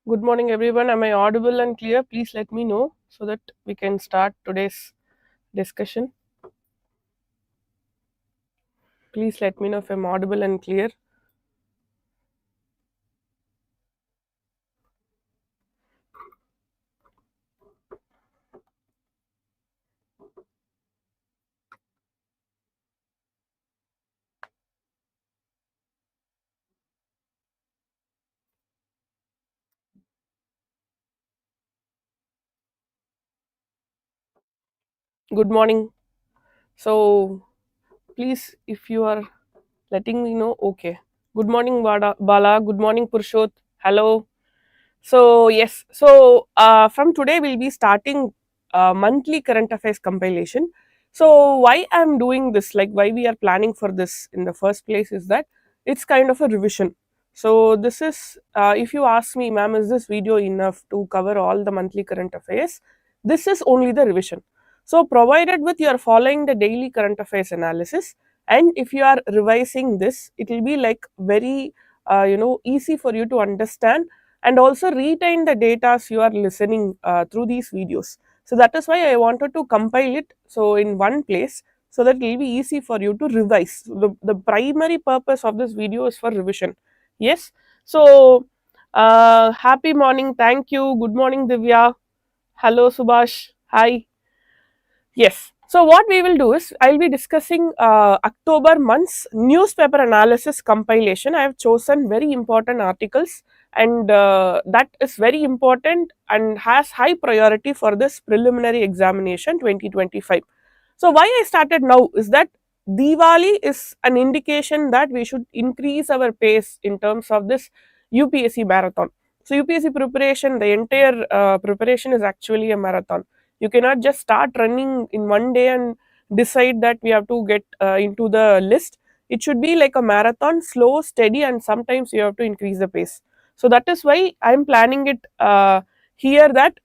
Good morning, everyone. Am I audible and clear? Please let me know so that we can start today's discussion. Please let me know if I'm audible and clear. Good morning. So, please, if you are letting me know, okay. Good morning, Bala. Good morning, Purshot. Hello. So yes, from today we'll be starting monthly current affairs compilation. So why I'm doing this, like why we are planning for this in the first place, is that it's kind of a revision. So this is, if you ask me, ma'am, is this video enough to cover all the monthly current affairs? This is only the revision. So provided with you are following the daily current affairs analysis, and if you are revising this, it will be like very easy for you to understand and also retain the data you are listening through these videos. So that is why I wanted to compile it so in one place so that it will be easy for you to revise. The primary purpose of this video is for revision. Yes. So happy morning. Thank you. Good morning, Divya. Hello, Subhash. Hi. Yes. So what we will do is I'll be discussing October month's newspaper analysis compilation. I have chosen very important articles, and that is very important and has high priority for this preliminary examination 2025. So why I started now is that Diwali is an indication that we should increase our pace in terms of this UPSC marathon. So UPSC preparation, the entire preparation is actually a marathon. You cannot just start running in one day and decide that we have to get into the list. It should be like a marathon, slow, steady, and sometimes you have to increase the pace. So that is why I'm planning it here, that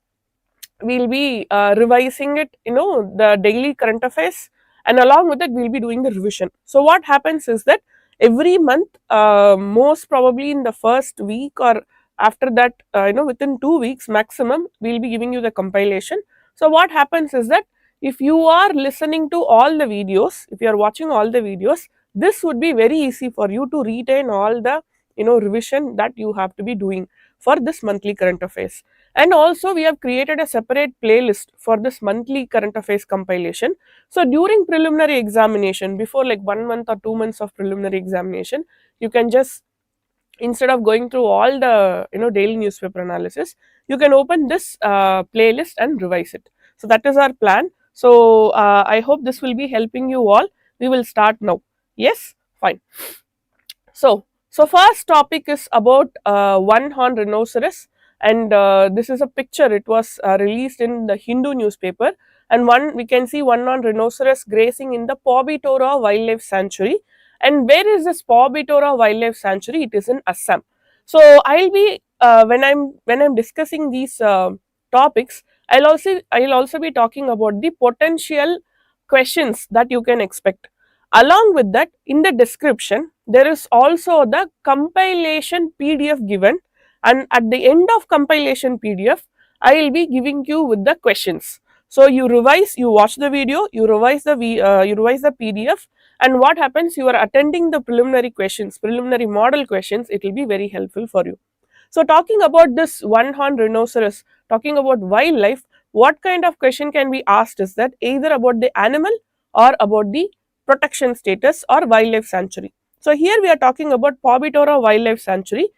we'll be revising it, the daily current affairs, and along with it we'll be doing the revision. So what happens is that every month, most probably in the first week or after that, within 2 weeks maximum, we'll be giving you the compilation. So what happens is that if you are listening to all the videos, if you are watching all the videos, this would be very easy for you to retain all the revision that you have to be doing for this monthly current affairs. And also we have created a separate playlist for this monthly current affairs compilation. So during preliminary examination, before like 1 month or 2 months of preliminary examination, you can just, instead of going through all the daily newspaper analysis, you can open this playlist and revise it. So that is our plan. So I hope this will be helping you all. We will start now. Yes, fine. So first topic is about one horn rhinoceros, and this is a picture. It was released in the Hindu newspaper, and we can see one horn rhinoceros grazing in the Pobitora Wildlife Sanctuary. And where is this Pobitora Wildlife Sanctuary? It is in Assam. So I'll be when I'm discussing these topics, I'll also be talking about the potential questions that you can expect. Along with that, in the description, there is also the compilation PDF given, and at the end of compilation PDF, I will be giving you with the questions. So you revise, you watch the video, you revise the PDF, and what happens? You are attending the preliminary questions, preliminary model questions. It will be very helpful for you. So talking about this one horn rhinoceros, talking about wildlife, what kind of question can be asked is that either about the animal or about the protection status or wildlife sanctuary. So here we are talking about Pobitora Wildlife Sanctuary,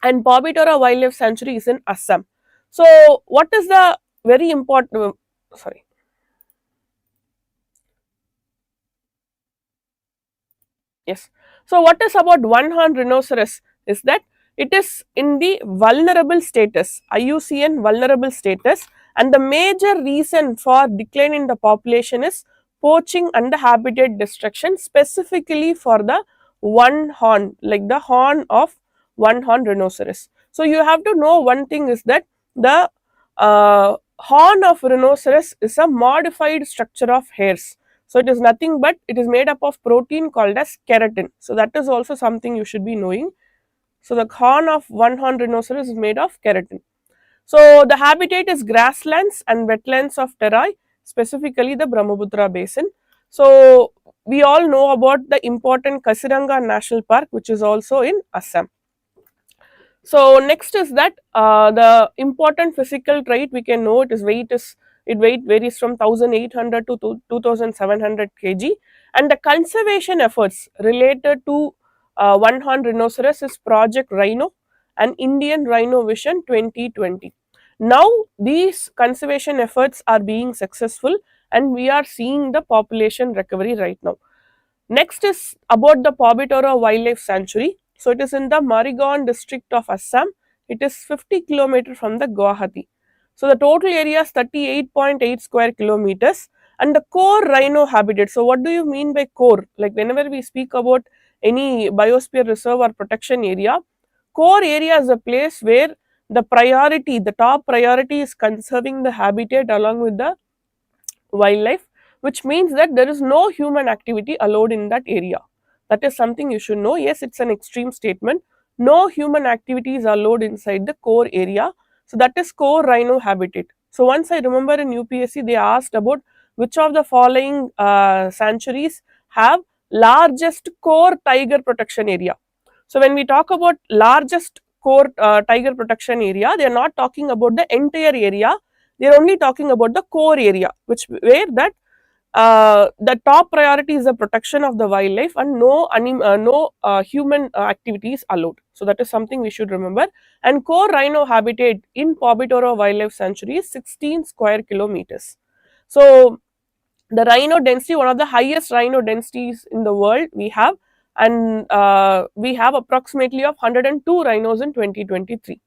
and Pobitora Wildlife Sanctuary is in Assam. So what is the very important, sorry. Yes. So what is about one horn rhinoceros is that it is in the vulnerable status, IUCN vulnerable status, and the major reason for decline in the population is poaching and the habitat destruction, specifically for the one horn, like the horn of one horn rhinoceros. So you have to know one thing is that the horn of rhinoceros is a modified structure of hairs. So it is nothing but it is made up of protein called as keratin. So that is also something you should be knowing. So the horn of one horn rhinoceros is made of keratin. So the habitat is grasslands and wetlands of Terai, specifically the Brahmaputra basin. So we all know about the important Kaziranga National Park, which is also in Assam. So next is that the important physical trait we can know it weight varies from 1800 to 2700 kg, and the conservation efforts related to one horn rhinoceros is Project Rhino and Indian Rhino Vision 2020. Now these conservation efforts are being successful and we are seeing the population recovery right now. Next is about the Pobitoro Wildlife Sanctuary. So it is in the Marigaon district of Assam. It is 50 kilometers from the Guwahati. So the total area is 38.8 square kilometers and the core rhino habitat. So what do you mean by core? Like whenever we speak about any biosphere reserve or protection area, core area is a place where the top priority is conserving the habitat along with the wildlife, which means that there is no human activity allowed in that area. That is something you should know. Yes, it's an extreme statement. No human activity is allowed inside the core area. So that is core rhino habitat. So once I remember in UPSC, they asked about which of the following sanctuaries have largest core tiger protection area. So when we talk about largest core tiger protection area, they are not talking about the entire area, they are only talking about the core area, which where that the top priority is the protection of the wildlife and no human activities allowed. So that is something we should remember. And core rhino habitat in Pobitoro Wildlife Sanctuary is 16 square kilometers. So the rhino density, one of the highest rhino densities in the world we have, and we have approximately of 102 rhinos in 2023.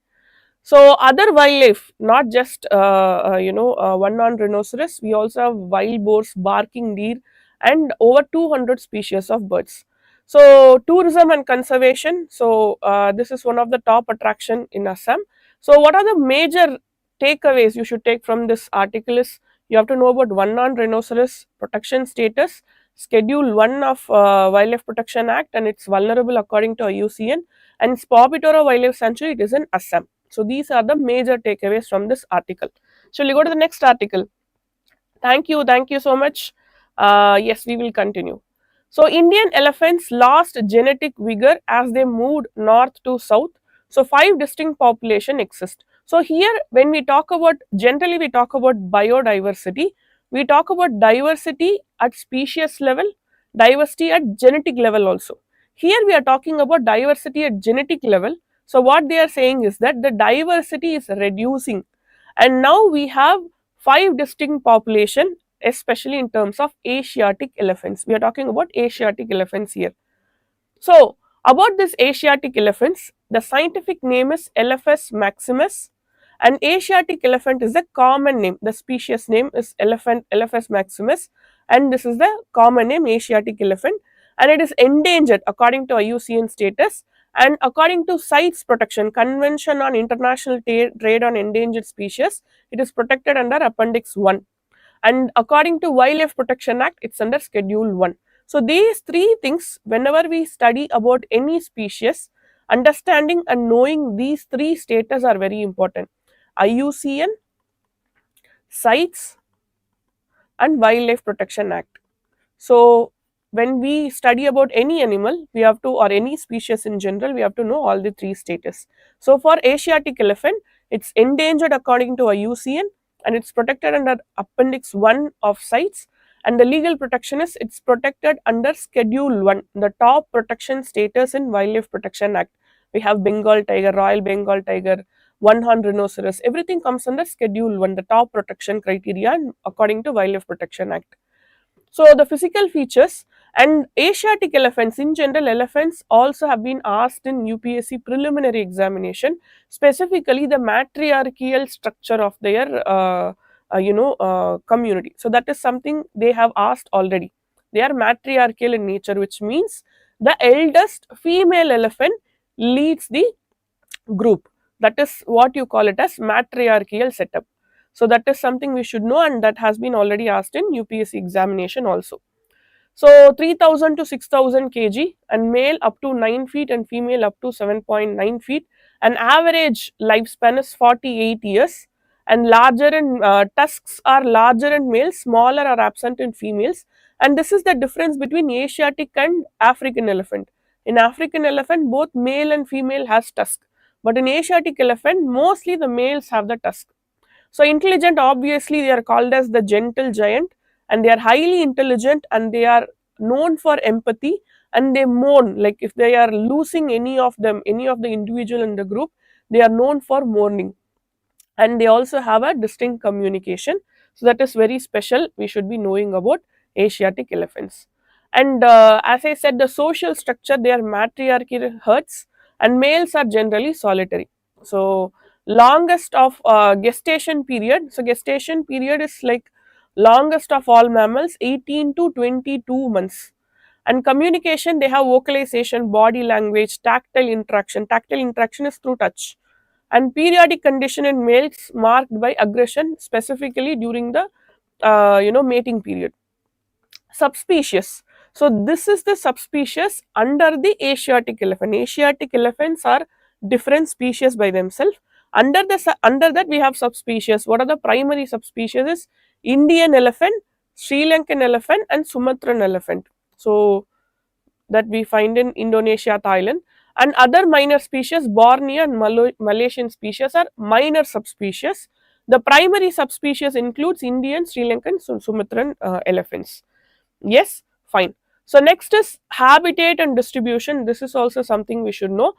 So other wildlife, not just one-horned rhinoceros, we also have wild boars, barking deer, and over 200 species of birds. So tourism and conservation. So this is one of the top attraction in Assam. So what are the major takeaways you should take from this article is you have to know about one-horned rhinoceros protection status, Schedule 1 of Wildlife Protection Act, and it's vulnerable according to IUCN, and Pobitoro Wildlife Sanctuary, it is in Assam. So these are the major takeaways from this article. Shall we go to the next article? Thank you so much. Yes, we will continue. So Indian elephants lost genetic vigor as they moved north to south. So 5 distinct population exist. So here when we talk about, generally we talk about biodiversity, we talk about diversity at species level, diversity at genetic level also. Here we are talking about diversity at genetic level. So what they are saying is that the diversity is reducing and now we have 5 distinct population, especially in terms of Asiatic elephants. We are talking about Asiatic elephants here. So about this Asiatic elephants, the scientific name is Elephas maximus, and Asiatic elephant is the common name. The species name is Elephas maximus, and this is the common name Asiatic elephant, and it is endangered according to IUCN status. And according to CITES protection, Convention on International Trade on Endangered Species, it is protected under Appendix 1. And according to Wildlife Protection Act, it's under Schedule 1. So these 3 things, whenever we study about any species, understanding and knowing these 3 status are very important. IUCN, CITES, and Wildlife Protection Act. So when we study about any animal, we have to, or any species in general, we have to know all the 3 status. So for Asiatic elephant, it's endangered according to IUCN and it's protected under Appendix 1 of CITES, and the legal protection is it's protected under Schedule 1, the top protection status in Wildlife Protection Act. We have Bengal tiger, Royal Bengal tiger, one-horned rhinoceros, everything comes under Schedule 1, the top protection criteria according to Wildlife Protection Act. So the physical features, and Asiatic elephants, in general elephants also have been asked in UPSC preliminary examination, specifically the matriarchal structure of their community. So that is something they have asked already. They are matriarchal in nature, which means the eldest female elephant leads the group. That is what you call it as matriarchal setup. So that is something we should know, and that has been already asked in UPSC examination also. So 3000 to 6000 kg, and male up to 9 feet and female up to 7.9 feet. An average lifespan is 48 years, and larger in tusks are larger in males, smaller are absent in females. And this is the difference between Asiatic and African elephant. In African elephant, both male and female has tusk, but in Asiatic elephant, mostly the males have the tusk. So intelligent, obviously they are called as the gentle giant, and they are highly intelligent, and they are known for empathy, and they mourn, like if they are losing any of them, any of the individual in the group, they are known for mourning. And they also have a distinct communication, so that is very special. We should be knowing about Asiatic elephants. And as I said, the social structure, they are matriarchal herds, and males are generally solitary. So longest of gestation period, so gestation period is like longest of all mammals, 18 to 22 months. And communication, they have vocalization, body language, tactile interaction is through touch. And periodic condition in males marked by aggression, specifically during the mating period. Subspecies, so this is the subspecies under the Asiatic elephant. Asiatic elephants are different species by themselves. Under that we have subspecies. What are the primary subspecies? Is Indian elephant, Sri Lankan elephant, and Sumatran elephant. So that we find in Indonesia, Thailand. And other minor species, Borneo and Malaysian species, are minor subspecies. The primary subspecies includes Indian, Sri Lankan, Sumatran elephants. Yes, fine. So next is habitat and distribution. This is also something we should know.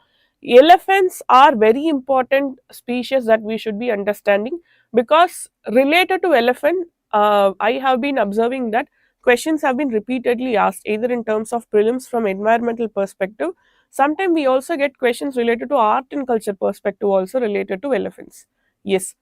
Elephants are very important species that we should be understanding, because related to elephant, I have been observing that questions have been repeatedly asked, either in terms of prelims from environmental perspective. Sometimes we also get questions related to art and culture perspective, also related to elephants. Yes.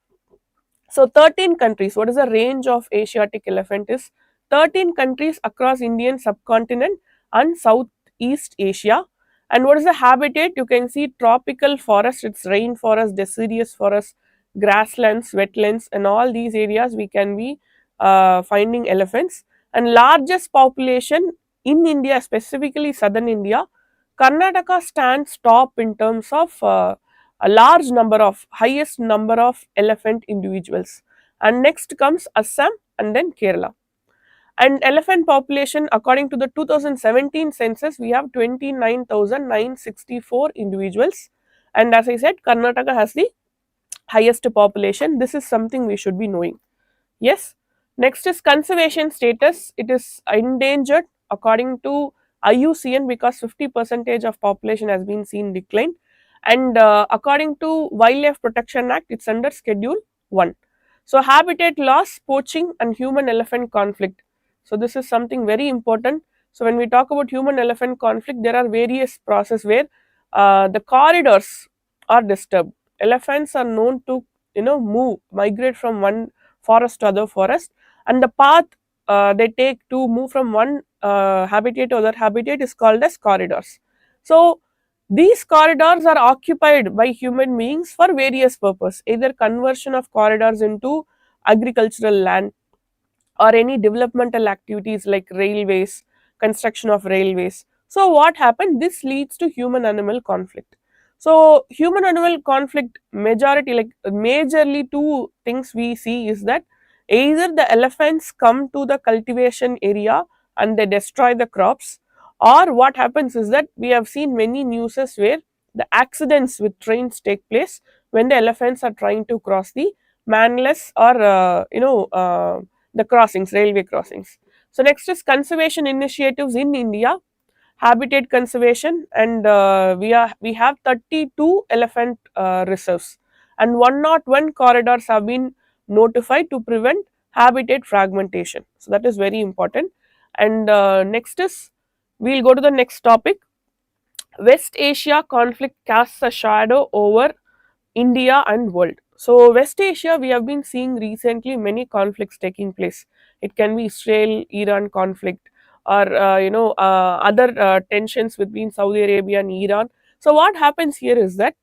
So 13 countries, what is the range of Asiatic elephant is 13 countries across Indian subcontinent and Southeast Asia. And what is the habitat? You can see tropical forest, it's rainforest, deciduous forest, grasslands, wetlands, and all these areas we can be finding elephants. And largest population in India, specifically southern India, Karnataka stands top in terms of a large number of highest number of elephant individuals, and next comes Assam and then Kerala. And elephant population, according to the 2017 census, we have 29,964 individuals, and as I said, Karnataka has the highest population. This is something we should be knowing. Yes. Next is conservation status. It is endangered according to IUCN, because 50% of population has been seen decline. And according to Wildlife Protection Act, it's under Schedule 1. So habitat loss, poaching, and human elephant conflict. So this is something very important. So when we talk about human elephant conflict, there are various processes where the corridors are disturbed. Elephants are known to migrate from one forest to other forest, and the path they take to move from one habitat to other habitat is called as corridors. So these corridors are occupied by human beings for various purposes, either conversion of corridors into agricultural land, or any developmental activities like railways, construction of railways. So what happened? This leads to human animal conflict. So human animal conflict, majorly two things we see is that either the elephants come to the cultivation area and they destroy the crops, or what happens is that we have seen many newses where the accidents with trains take place when the elephants are trying to cross the manless or the crossings, railway crossings. So next is conservation initiatives in India, habitat conservation, and we have 32 elephant reserves, and 101 corridors have been notified to prevent habitat fragmentation. So that is very important. And next is, we'll go to the next topic. West Asia conflict casts a shadow over India and world. So West Asia, we have been seeing recently many conflicts taking place. It can be Israel-Iran conflict, or other tensions between Saudi Arabia and Iran. So what happens here is that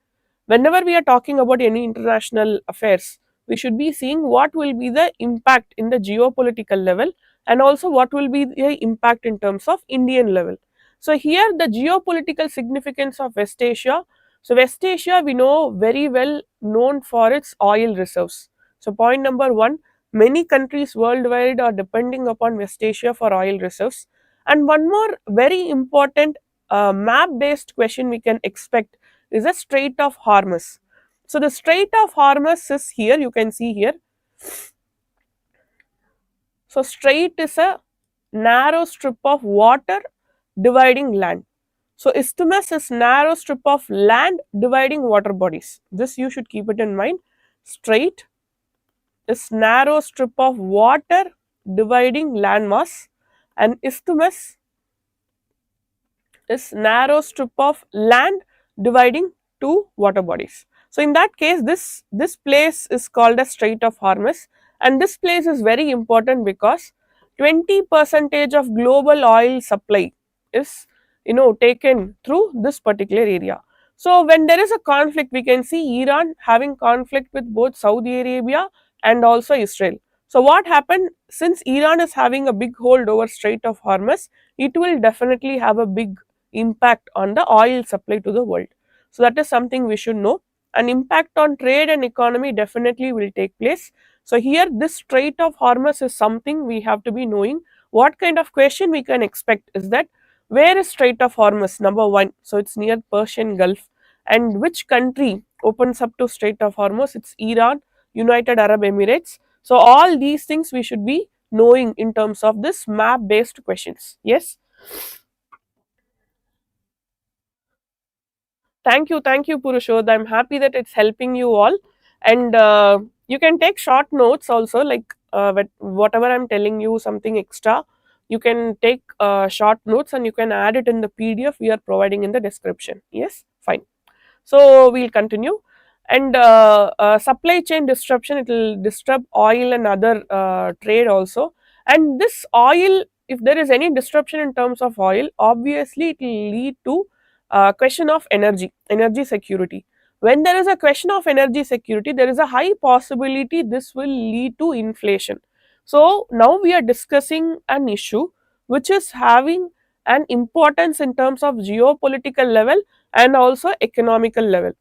whenever we are talking about any international affairs, we should be seeing what will be the impact in the geopolitical level and also what will be the impact in terms of Indian level. So here the geopolitical significance of West Asia. So West Asia, we know, very well known for its oil reserves. So point number one, many countries worldwide are depending upon West Asia for oil reserves. And one more very important map based question we can expect is the Strait of Hormuz. So the Strait of Hormuz is here, you can see here. So strait is a narrow strip of water dividing land. So isthmus is narrow strip of land dividing water bodies. This you should keep it in mind. Strait is narrow strip of water dividing landmass, and isthmus is narrow strip of land dividing two water bodies. So in that case, this place is called as Strait of Hormuz, and this place is very important because 20% of global oil supply is taken through this particular area. So when there is a conflict, we can see Iran having conflict with both Saudi Arabia and also Israel. So what happened, since Iran is having a big hold over Strait of Hormuz, it will definitely have a big impact on the oil supply to the world. So that is something we should know. An impact on trade and economy definitely will take place. So here this Strait of Hormuz is something we have to be knowing. What kind of question we can expect is that, where is Strait of Hormuz? Number one, so it's near Persian Gulf. And which country opens up to Strait of Hormuz? It's Iran, United Arab Emirates. So all these things we should be knowing in terms of this map based questions. Yes. Thank you, Purushod. I'm happy that it's helping you all, and you can take short notes also. Like whatever I'm telling you, something extra, you can take short notes and you can add it in the PDF we are providing in the description. Yes, fine. So we'll continue. And supply chain disruption, it will disrupt oil and other trade also. And this oil, if there is any disruption in terms of oil, obviously it will lead to question of energy security. When there is a question of energy security, there is a high possibility this will lead to inflation. So now we are discussing an issue which is having an importance in terms of geopolitical level and also economical level.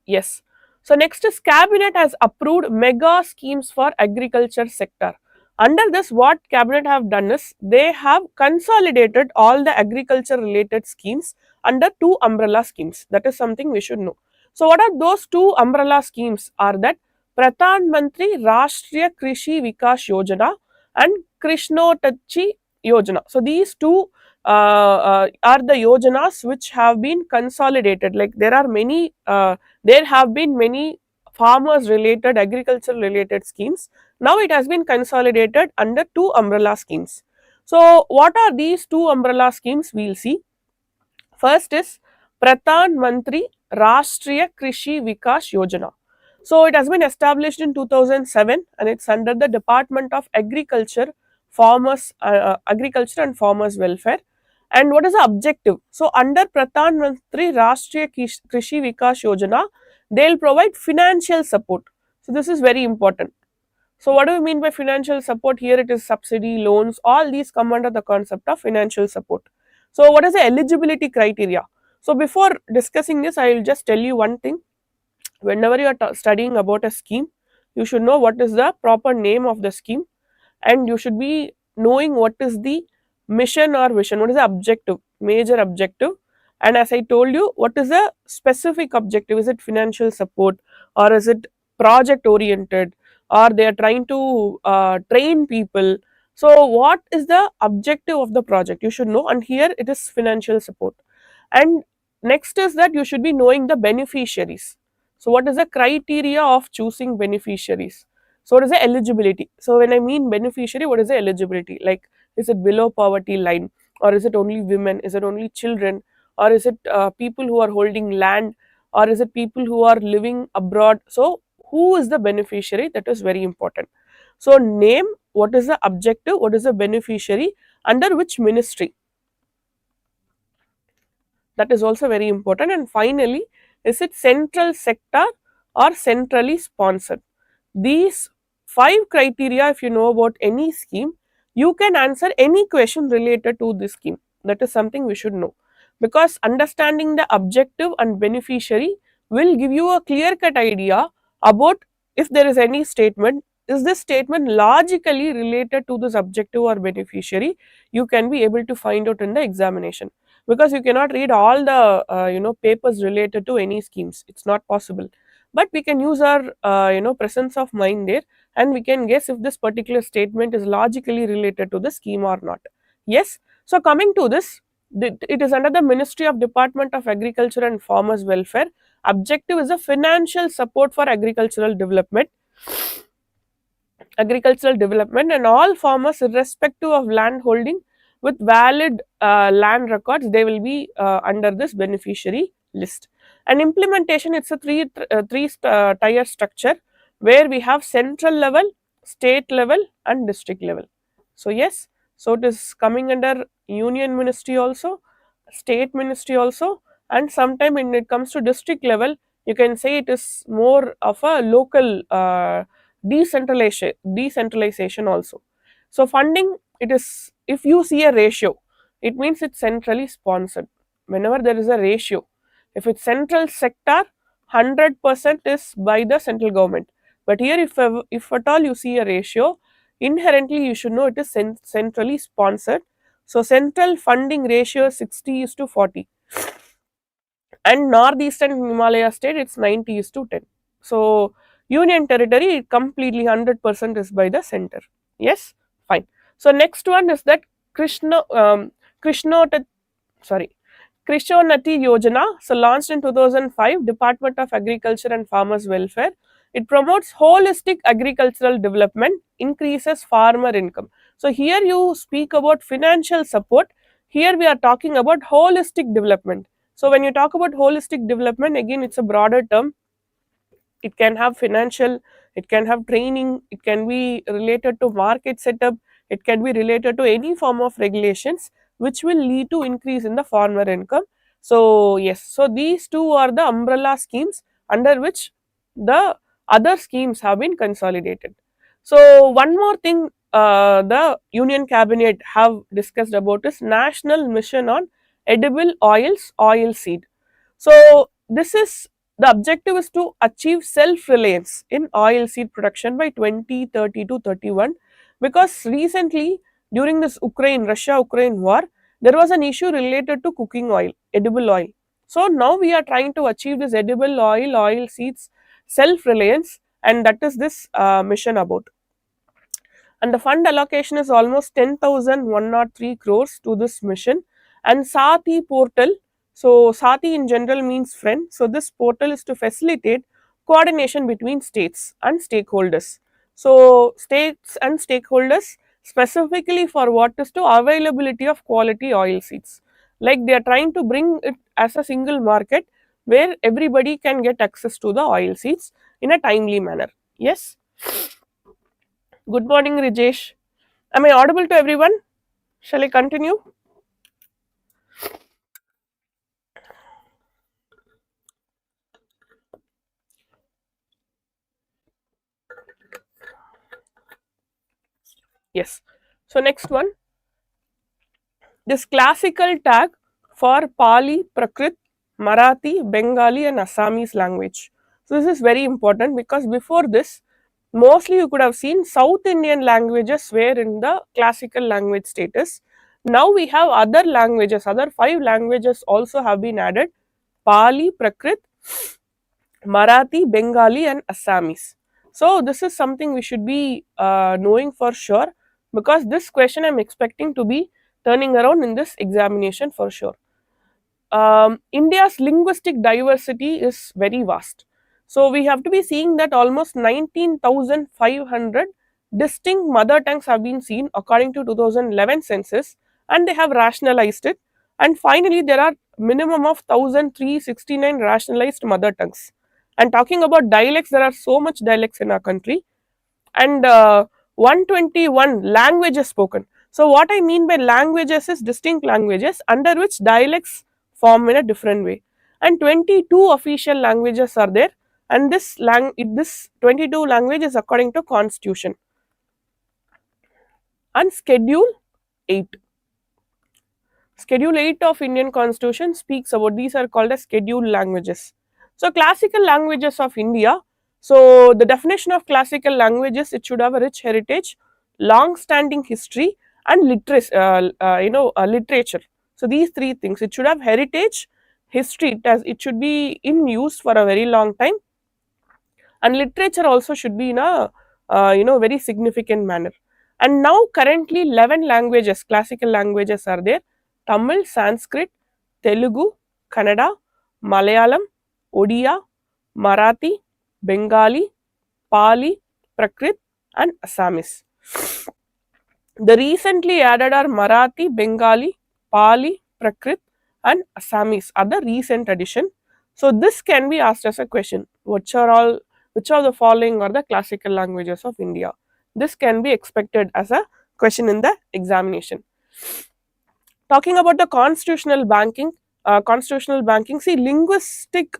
Yes. So next is cabinet has approved mega schemes for agriculture sector. Under this, what cabinet have done is they have consolidated all the agriculture related schemes under two umbrella schemes. That is something we should know. So what are those two umbrella schemes? Are that Pradhan Mantri Rashtriya Krishi Vikas Yojana and Krishnotachi Yojana. So these two are the yojanas which have been consolidated. Like there have been many farmers related, agriculture related schemes. Now it has been consolidated under two umbrella schemes. So what are these two umbrella schemes? We'll see. First is Pradhan Mantri Rashtriya Krishi Vikas Yojana. So it has been established in 2007 and it's under the Department of Agriculture and Farmers Welfare. And what is the objective? So under Pradhan Mantri Rashtriya Krishi Vikas Yojana, they will provide financial support. So this is very important. So what do we mean by financial support? Here it is subsidy, loans, all these come under the concept of financial support. So what is the eligibility criteria? So before discussing this, I will just tell you one thing. Whenever you are studying about a scheme, you should know what is the proper name of the scheme, and you should be knowing what is the mission or vision, what is the objective, major objective. And as I told you, what is the specific objective? Is it financial support, or is it project oriented, or they are trying to train people? So what is the objective of the project? You should know, and here it is financial support. And next is that you should be knowing the beneficiaries. So what is the criteria of choosing beneficiaries? So what is the eligibility? So when I mean beneficiary, what is the eligibility? Like, is it below poverty line, or is it only women? Is it only children, or is it people who are holding land, or is it people who are living abroad? So who is the beneficiary? That is very important. So name, what is the objective, what is the beneficiary, under which ministry? That is also very important. And finally, is it central sector or centrally sponsored? These five criteria, if you know about any scheme, you can answer any question related to this scheme. That is something we should know, because understanding the objective and beneficiary will give you a clear cut idea about if there is any statement, is this statement logically related to this objective or beneficiary. You can be able to find out in the examination, because you cannot read all the papers related to any schemes, it's not possible. But we can use our presence of mind there, and we can guess if this particular statement is logically related to the scheme or not. Yes. So coming to this, it is under the Ministry of Department of Agriculture and Farmers Welfare. Objective is a financial support for agricultural development, and all farmers irrespective of land holding with valid land records, they will be under this beneficiary list. And implementation, it's a three tier structure, where we have central level, state level and district level. So yes, so it is coming under union ministry also, state ministry also, and sometime when it comes to district level, you can say it is more of a local decentralization also. So funding, it is, if you see a ratio, it means it's centrally sponsored. Whenever there is a ratio, if it's central sector, 100% is by the central government. But here, if at all you see a ratio, inherently you should know it is centrally sponsored. So central funding ratio is 60 is to 40, and northeastern Himalaya state it's 90 is to 10. So union territory completely 100% is by the center. Yes, fine. So next one is that Krishna sorry Krishnoti Yojana, so launched in 2005, Department of Agriculture and Farmers Welfare. It promotes holistic agricultural development, increases farmer income. So here you speak about financial support. Here we are talking about holistic development. So when you talk about holistic development, again it's a broader term. It can have financial, it can have training, it can be related to market setup, it can be related to any form of regulations which will lead to increase in the farmer income. So yes, so these two are the umbrella schemes under which the other schemes have been consolidated. So one more thing the union cabinet have discussed about is national mission on edible oils, oil seed. So this is, the objective is to achieve self-reliance in oil seed production by 2030 to 31, because recently during this Russia-Ukraine war, there was an issue related to cooking oil, edible oil. So now we are trying to achieve this edible oil, oil seeds self-reliance, and that is this mission about. And the fund allocation is almost 10,103 crores to this mission. And Sati portal, so Sati in general means friend, so this portal is to facilitate coordination between states and stakeholders. So states and stakeholders specifically for what is to availability of quality oil seeds, like they are trying to bring it as a single market where everybody can get access to the oil seeds in a timely manner. Yes. Good morning, Rijesh. Am I audible to everyone? Shall I continue? Yes. So next one, this classical tag for Pali, Prakrit, Marathi, Bengali and Assamese language. So this is very important, because before this, mostly you could have seen South Indian languages were in the classical language status. Now we have other languages, other 5 languages also have been added: Pali, Prakrit, Marathi, Bengali and Assamese. So this is something we should be knowing for sure, because this question I am expecting to be turning around in this examination for sure. India's linguistic diversity is very vast. So we have to be seeing that almost 19,500 distinct mother tongues have been seen according to 2011 census, and they have rationalized it. And finally, there are minimum of 1,369 rationalized mother tongues. And talking about dialects, there are so much dialects in our country, and 121 languages spoken. So what I mean by languages is distinct languages under which dialects form in a different way, and 22 official languages are there, and this 22 language is according to constitution. and Schedule 8. Schedule 8 of Indian Constitution speaks about, these are called as scheduled languages. So classical languages of India. So the definition of classical languages, it should have a rich heritage, long standing history, and literature. So these three things, it should have heritage, history, it should be in use for a very long time, and literature also should be in a very significant manner. And now currently 11 languages, classical languages are there: Tamil, Sanskrit, Telugu, Kannada, Malayalam, Odia, Marathi, Bengali, Pali, Prakrit, and Assamese. The recently added are Marathi, Bengali, Pali, Prakrit, and Assamese are the recent addition. So this can be asked as a question: which of the following are the classical languages of India? This can be expected as a question in the examination. Talking about the constitutional banking. See, linguistic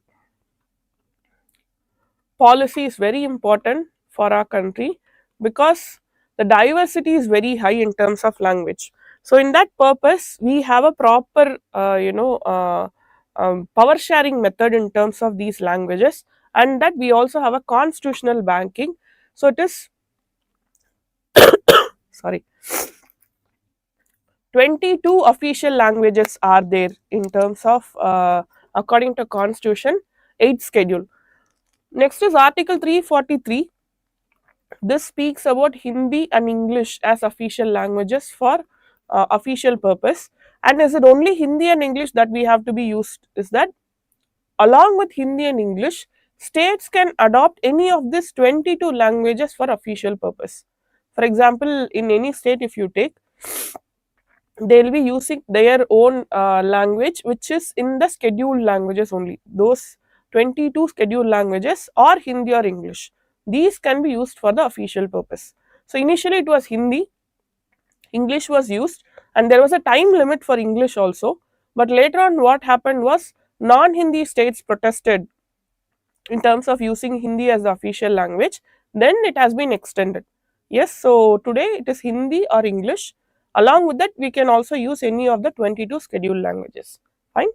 policy is very important for our country because the diversity is very high in terms of language. So in that purpose we have a proper power sharing method in terms of these languages, and that we also have a constitutional banking. So it is sorry 22 official languages are there in terms of according to constitution 8 schedule. Next is article 343. This speaks about Hindi and English as official languages for official purpose. And is it only Hindi and English that we have to be used? Is that along with Hindi and English, states can adopt any of these 22 languages for official purpose. For example, in any state, if you take, they will be using their own language, which is in the scheduled languages only. Those 22 scheduled languages or Hindi or English. These can be used for the official purpose. So initially it was Hindi, English was used, and there was a time limit for English also. But later on, what happened was non-Hindi states protested in terms of using Hindi as the official language. Then it has been extended. Yes, so today it is Hindi or English. Along with that, we can also use any of the 22 scheduled languages. Fine.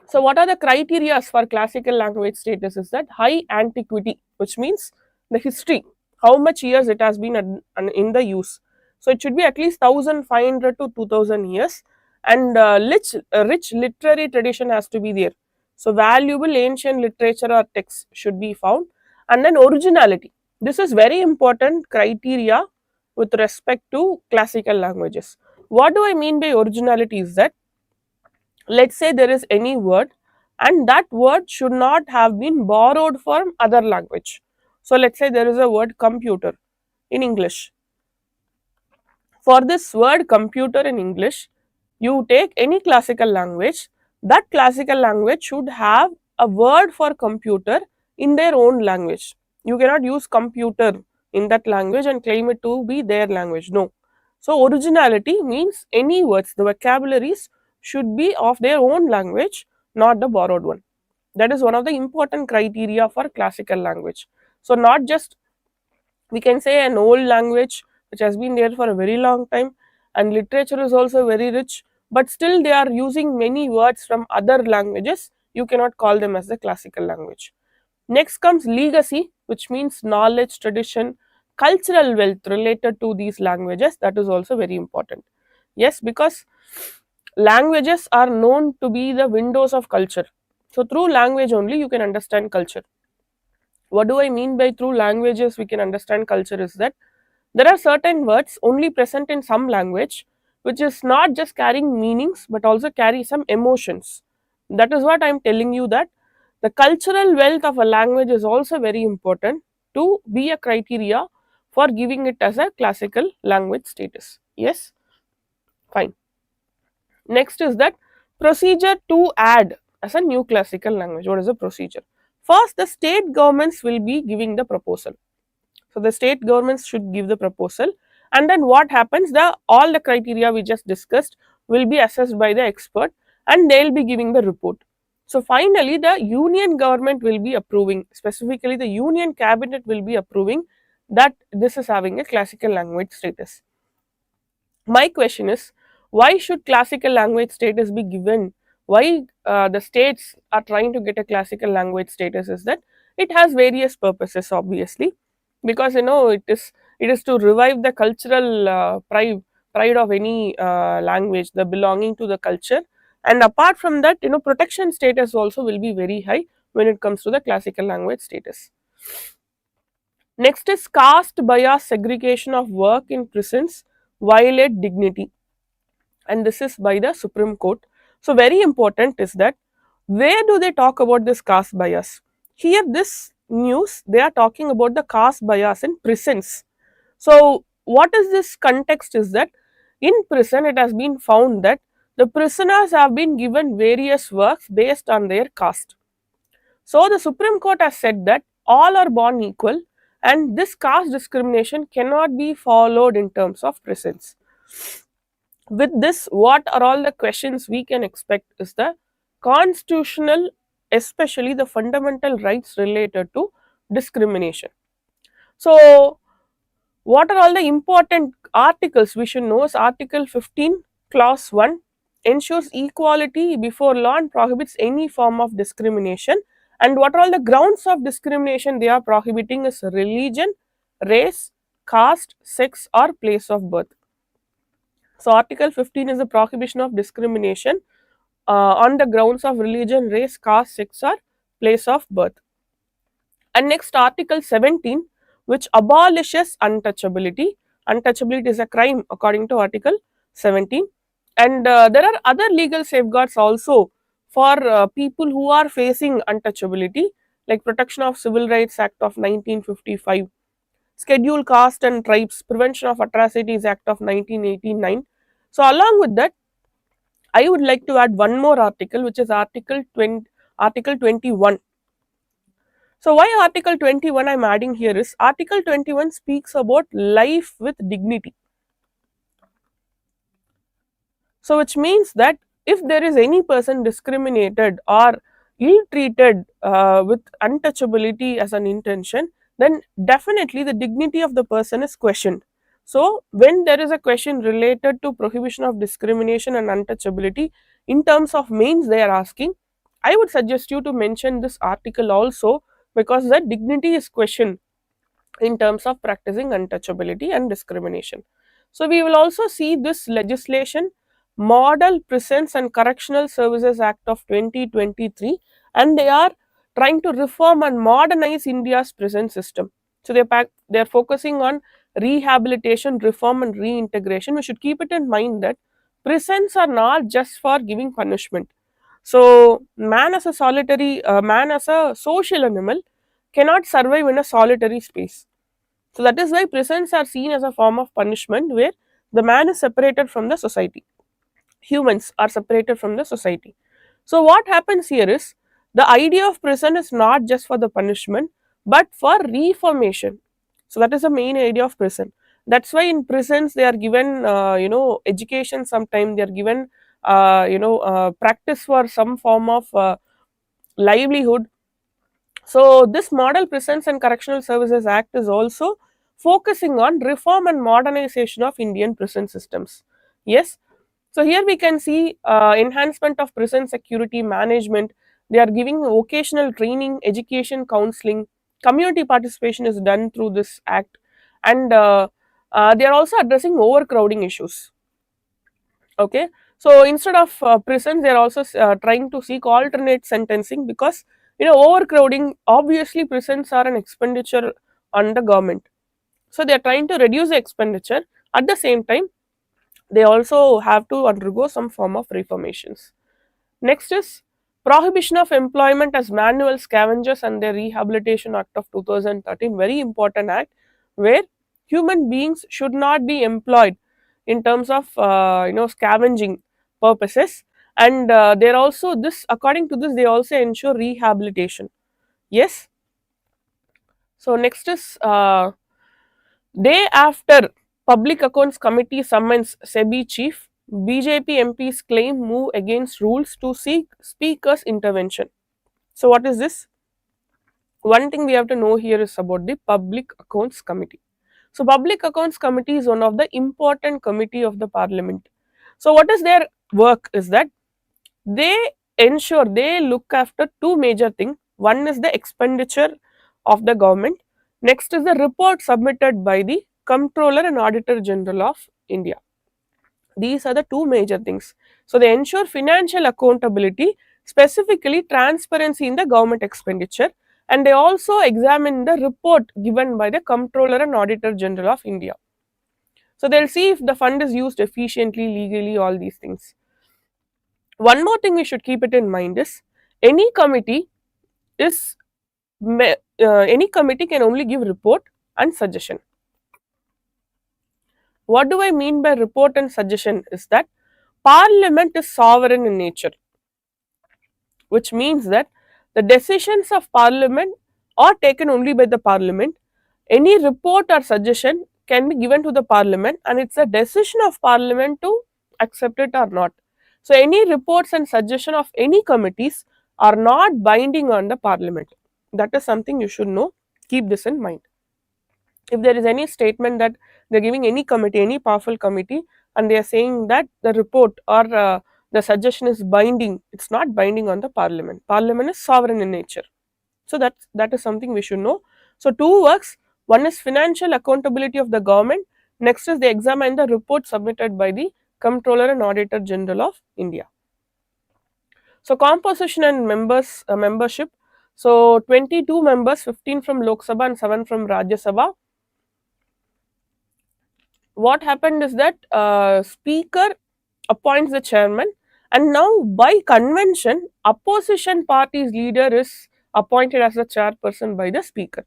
So what are the criteria for classical language status? Is that high antiquity, which means the history, how much years it has been in the use. So it should be at least 1500 to 2000 years, and rich literary tradition has to be there. So valuable ancient literature or texts should be found, and then originality. This is very important criteria with respect to classical languages. What do I mean by originality is that, let's say there is any word and that word should not have been borrowed from other language. So let's say there is a word computer in English. For this word computer in English, you take any classical language, that classical language should have a word for computer in their own language. You cannot use computer in that language and claim it to be their language. No. So originality means any words, the vocabularies should be of their own language, not the borrowed one. That is one of the important criteria for classical language. So not just, we can say, an old language which has been there for a very long time, and literature is also very rich, but still they are using many words from other languages. You cannot call them as the classical language. Next comes legacy, which means knowledge, tradition, cultural wealth related to these languages. That is also very important. Yes, because languages are known to be the windows of culture. So through language only you can understand culture. What do I mean by through languages we can understand culture is that there are certain words only present in some language which is not just carrying meanings but also carry some emotions. That is what I am telling you, that the cultural wealth of a language is also very important to be a criteria for giving it as a classical language status. Yes, fine. Next is that procedure to add as a new classical language. What is the procedure? First, the state governments will be giving the proposal. So the state governments should give the proposal, and then what happens? The all the criteria we just discussed will be assessed by the expert, and they will be giving the report. So finally, the union government will be approving, specifically the union cabinet will be approving that this is having a classical language status. My question is, why should classical language status be given? Why the states are trying to get a classical language status is that it has various purposes, obviously, because it is to revive the cultural pride of any language, the belonging to the culture, and apart from that, protection status also will be very high when it comes to the classical language status. Next is caste bias segregation of work in prisons violate dignity, and this is by the Supreme Court. So very important is that where do they talk about this caste bias? Here this news they are talking about the caste bias in prisons. So what is this context is that in prison it has been found that the prisoners have been given various works based on their caste. So the Supreme Court has said that all are born equal and this caste discrimination cannot be followed in terms of prisons. With this, what are all the questions we can expect is the constitutional, especially the fundamental rights related to discrimination. So, what are all the important articles we should know is Article 15, Clause 1 ensures equality before law and prohibits any form of discrimination. And what are all the grounds of discrimination they are prohibiting is religion, race, caste, sex, or place of birth. So, Article 15 is the prohibition of discrimination on the grounds of religion, race, caste, sex, or place of birth. And next, Article 17, which abolishes untouchability. Untouchability is a crime according to Article 17. And there are other legal safeguards also for people who are facing untouchability, like Protection of Civil Rights Act of 1955, Scheduled Caste and Tribes Prevention of Atrocities Act of 1989. So, along with that, I would like to add one more article, which is Article 21. So, why Article 21 I am adding here is Article 21 speaks about life with dignity. So, which means that if there is any person discriminated or ill treated with untouchability as an intention, then definitely the dignity of the person is questioned. So, when there is a question related to prohibition of discrimination and untouchability in terms of means they are asking, I would suggest you to mention this article also, because the dignity is questioned in terms of practicing untouchability and discrimination. So, we will also see this legislation, Model Prisons and Correctional Services Act of 2023, and they are trying to reform and modernize India's prison system. So, they are focusing on rehabilitation, reform, and reintegration. We should keep it in mind that prisons are not just for giving punishment. So, man as a social animal cannot survive in a solitary space. So that is why prisons are seen as a form of punishment where the man is separated from the society. Humans are separated from the society. So what happens here is the idea of prison is not just for the punishment but for reformation. So that is the main idea of prison. That's why in prisons they are given education. Sometimes they are given practice for some form of livelihood. So, this Model Prisons and Correctional Services Act is also focusing on reform and modernization of Indian prison systems. Yes, so here we can see enhancement of prison security management. They are giving vocational training, education, counseling, community participation is done through this act, and they are also addressing overcrowding issues. Okay, so instead of prisons they are also trying to seek alternate sentencing, because overcrowding, obviously prisons are an expenditure on the government, so they are trying to reduce the expenditure. At the same time they also have to undergo some form of reformations. Next is Prohibition of Employment as Manual Scavengers and the Rehabilitation Act of 2013, very important act where human beings should not be employed in terms of scavenging purposes, and they are also this according to this they also ensure rehabilitation. Yes. So next is day after Public Accounts Committee summons SEBI chief, BJP MPs claim move against rules to seek speaker's intervention. So what is this? One thing we have to know here is about the Public Accounts Committee. So Public Accounts Committee is one of the important committee of the parliament. So what is their work is that they ensure, they look after two major things. One is the expenditure of the government. Next is the report submitted by the Comptroller and Auditor General of India. These are the two major things. So they ensure financial accountability, specifically transparency in the government expenditure, and they also examine the report given by the Comptroller and Auditor General of India. So they'll see if the fund is used efficiently, legally, all these things. One more thing we should keep it in mind is any committee is any committee can only give report and suggestion. What do I mean by report and suggestion is that Parliament is sovereign in nature, which means that the decisions of Parliament are taken only by the Parliament. Any report or suggestion can be given to the Parliament, and it's a decision of Parliament to accept it or not. So, any reports and suggestion of any committees are not binding on the Parliament. That is something you should know. Keep this in mind. If there is any statement that they're giving any committee, any powerful committee, and they are saying that the report or the suggestion is binding, it's not binding on the Parliament. Parliament is sovereign in nature. So that is something we should know. So two works. One is financial accountability of the government. Next is they examine the report submitted by the Comptroller and Auditor General of India. So composition and membership. So 22 members, 15 from Lok Sabha and 7 from Rajya Sabha. What happened is that speaker appoints the chairman, and now by convention opposition party's leader is appointed as the chairperson by the speaker.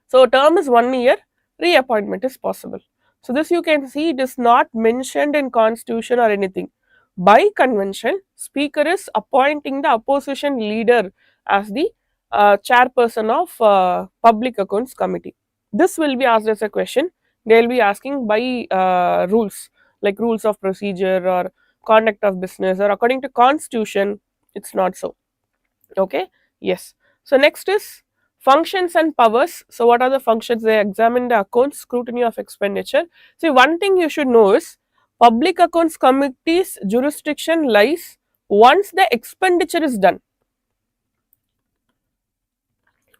So term is 1 year, reappointment is possible. So this you can see, it is not mentioned in constitution or anything. By convention, speaker is appointing the opposition leader as the chairperson of public accounts committee. This will be asked as a question. They will be asking by rules, like rules of procedure or conduct of business, or according to constitution. It's not so. Okay, yes. So next is functions and powers. So what are the functions? They examine the accounts, scrutiny of expenditure. See, one thing you should know is public accounts committee's jurisdiction lies once the expenditure is done.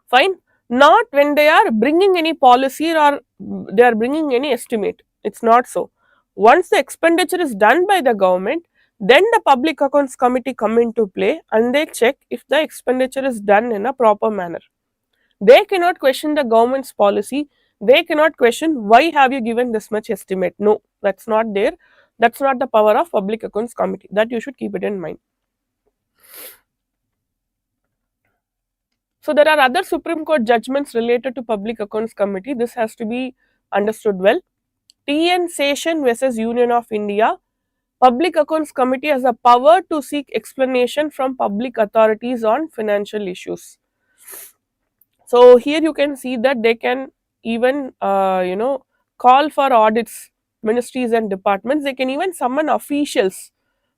Fine. Not when they are bringing any policy or they are bringing any estimate. It's not so. Once the expenditure is done by the government, then the public accounts committee come into play and they check if the expenditure is done in a proper manner. They cannot question the government's policy. They cannot question why have you given this much estimate. No, that's not there. That's not the power of public accounts committee. That you should keep it in mind. So there are other Supreme Court judgments related to Public Accounts Committee. This has to be understood well. T.N. Session versus Union of India. Public Accounts Committee has the power to seek explanation from public authorities on financial issues. So here you can see that they can even call for audits, ministries and departments. They can even summon officials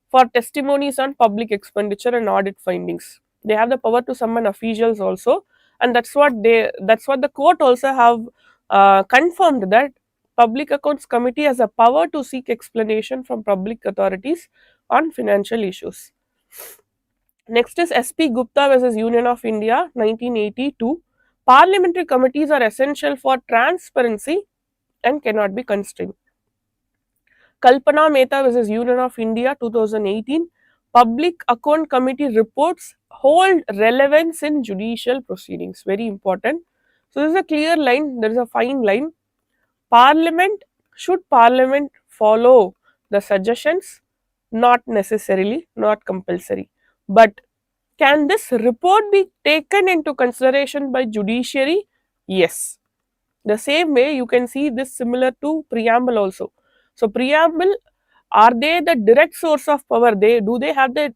for testimonies on public expenditure and audit findings. They have the power to summon officials also, and that's what the court also have confirmed, that Public Accounts Committee has a power to seek explanation from public authorities on financial issues. Next is SP Gupta versus Union of India, 1982. Parliamentary committees are essential for transparency and cannot be constrained. Kalpana Mehta versus Union of India, 2018. Public Account Committee reports hold relevance in judicial proceedings. Very important. So this is a clear line. There is a fine line. Should Parliament follow the suggestions? Not necessarily, not compulsory. But can this report be taken into consideration by judiciary? Yes. The same way you can see this similar to preamble also. So preamble, are they the direct source of power? Do they have the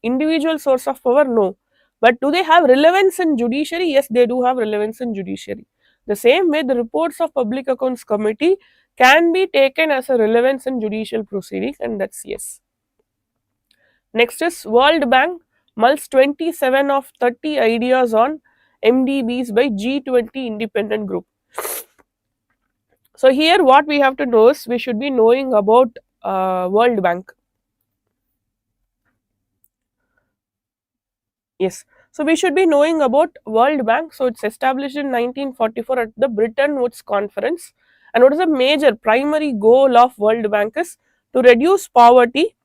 individual source of power? No. But do they have relevance in judiciary? Yes, they do have relevance in judiciary. The same way the reports of Public Accounts Committee can be taken as a relevance in judicial proceeding, and that's yes. Next is World Bank mulls 27 of 30 ideas on MDBs by G20 independent group. So here what we have to know is we should be knowing about World Bank. Yes. So we should be knowing about World Bank. So it's established in 1944 at the Bretton Woods Conference. And what is the major primary goal of World Bank is to reduce poverty.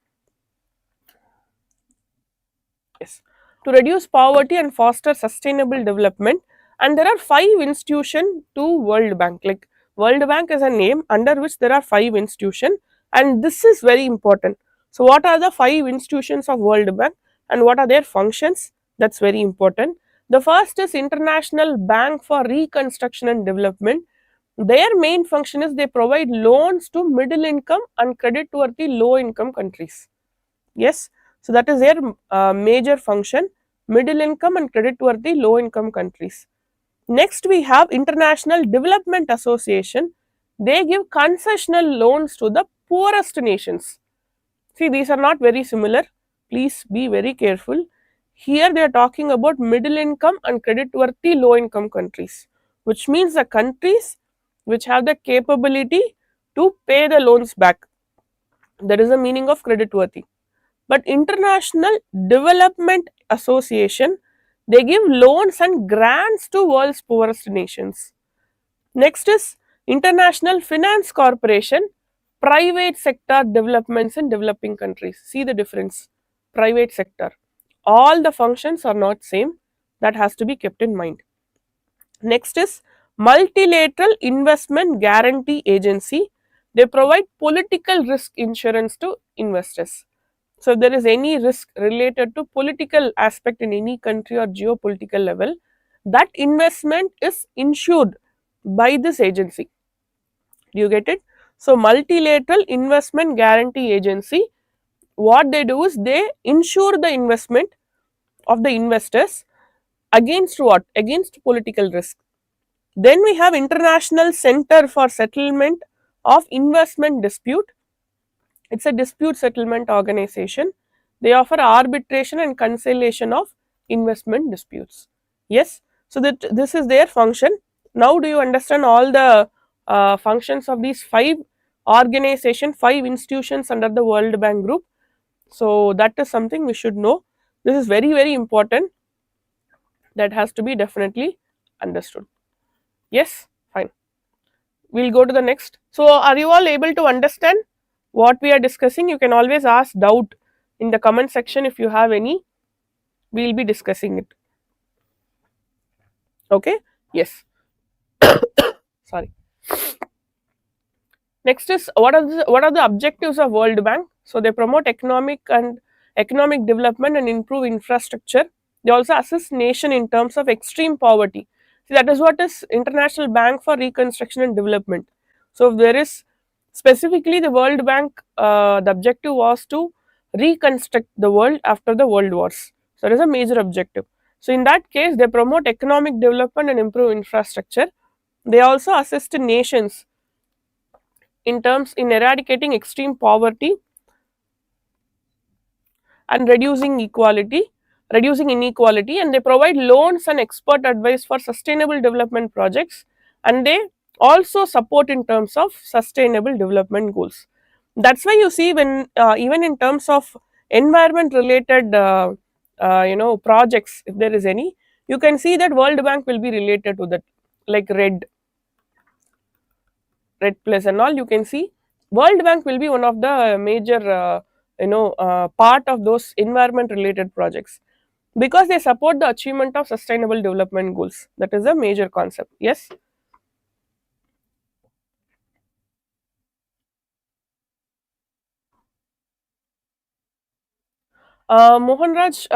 Yes. To reduce poverty and foster sustainable development. And there are 5 institutions to World Bank. Like World Bank is a name under which there are 5 institutions, and this is very important. So what are the 5 institutions of World Bank and what are their functions? That's very important. The first is International Bank for Reconstruction and Development. Their main function is they provide loans to middle income and credit worthy low income countries. Yes, so that is their major function, middle income and credit worthy low income countries. Next we have International Development Association. They give concessional loans to the poorest nations. See, these are not very similar. Please be very careful. Here they are talking about middle income and credit worthy low income countries, which means the countries which have the capability to pay the loans back. That is the meaning of credit worthy. But International Development Association, they give loans and grants to world's poorest nations. Next is International Finance Corporation, private sector developments in developing countries. See the difference. Private sector. All the functions are not same. That has to be kept in mind. Next is Multilateral Investment Guarantee Agency. They provide political risk insurance to investors. So if there is any risk related to political aspect in any country or geopolitical level, that investment is insured by this agency. Do you get it? So multilateral investment guarantee agency, what they do is they insure the investment of the investors against what? Against political risk. Then we have International Center for Settlement of Investment Dispute. It's a dispute settlement organization. They offer arbitration and conciliation of investment disputes. Yes, so that this is their function. Now, do you understand all the functions of these 5 organizations, 5 institutions under the World Bank group? So that is something we should know. This is very, very important. That has to be definitely understood. Yes, fine. We'll go to the next. So, are you all able to understand what we are discussing? You can always ask doubt in the comment section if you have any. We'll be discussing it. Okay? Yes. Sorry. Next is what are the objectives of World Bank? So they promote economic development and improve infrastructure. They also assist nation in terms of extreme poverty. See, that is what is International Bank for Reconstruction and Development. So if there is specifically the World Bank, the objective was to reconstruct the world after the world wars. So that is a major objective. So in that case, they promote economic development and improve infrastructure. They also assist nations in eradicating extreme poverty and reducing inequality, and they provide loans and expert advice for sustainable development projects, and they also support in terms of sustainable development goals. That's why you see when even in terms of environment related projects, if there is any, you can see that World Bank will be related to that, like red plus and all. You can see World Bank will be one of the major part of those environment related projects, because they support the achievement of sustainable development goals. That is a major concept. Yes. Mohan Raj,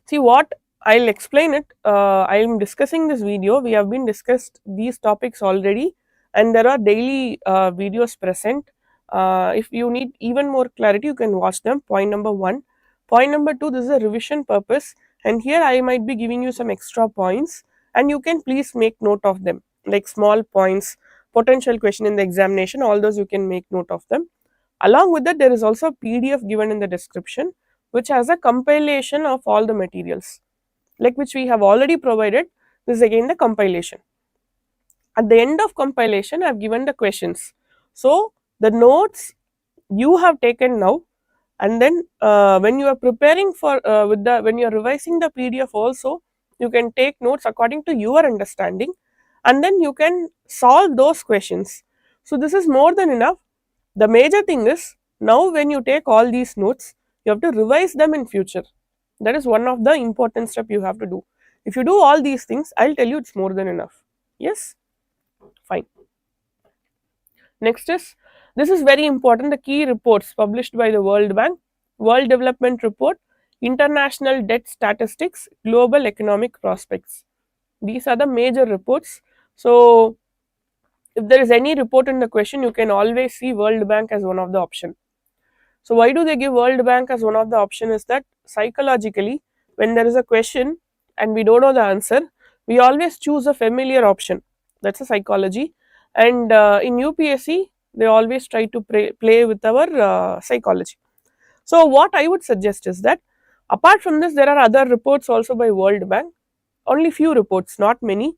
see what I'll explain it. I am discussing this video. We have been discussed these topics already, and there are daily videos present. If you need even more clarity, you can watch them. Point number 1. Point number 2, this is a revision purpose, and here I might be giving you some extra points, and you can please make note of them. like small points, potential question in the examination, all those you can make note of them. Along with that, there is also a PDF given in the description which has a compilation of all the materials, like which we have already provided. This is again the compilation. At the end of compilation, I have given the questions. So the notes you have taken now, and then when you are preparing for with the when you are revising the PDF also, you can take notes according to your understanding, and then you can solve those questions. So this is more than enough. The major thing is, now when you take all these notes, you have to revise them in future. That is one of the important step you have to do. If you do all these things, I'll tell you it's more than enough. Yes, fine. Next is, this is very important, the key reports published by the World Bank, World Development Report, International Debt Statistics, Global Economic Prospects. These are the major reports. So if there is any report in the question, you can always see World Bank as one of the option. So why do they give World Bank as one of the option is that psychologically, when there is a question and we don't know the answer, we always choose a familiar option. That's a psychology. And in UPSC, they always try to play with our psychology. So what I would suggest is that apart from this, there are other reports also by World Bank. Only few reports, not many.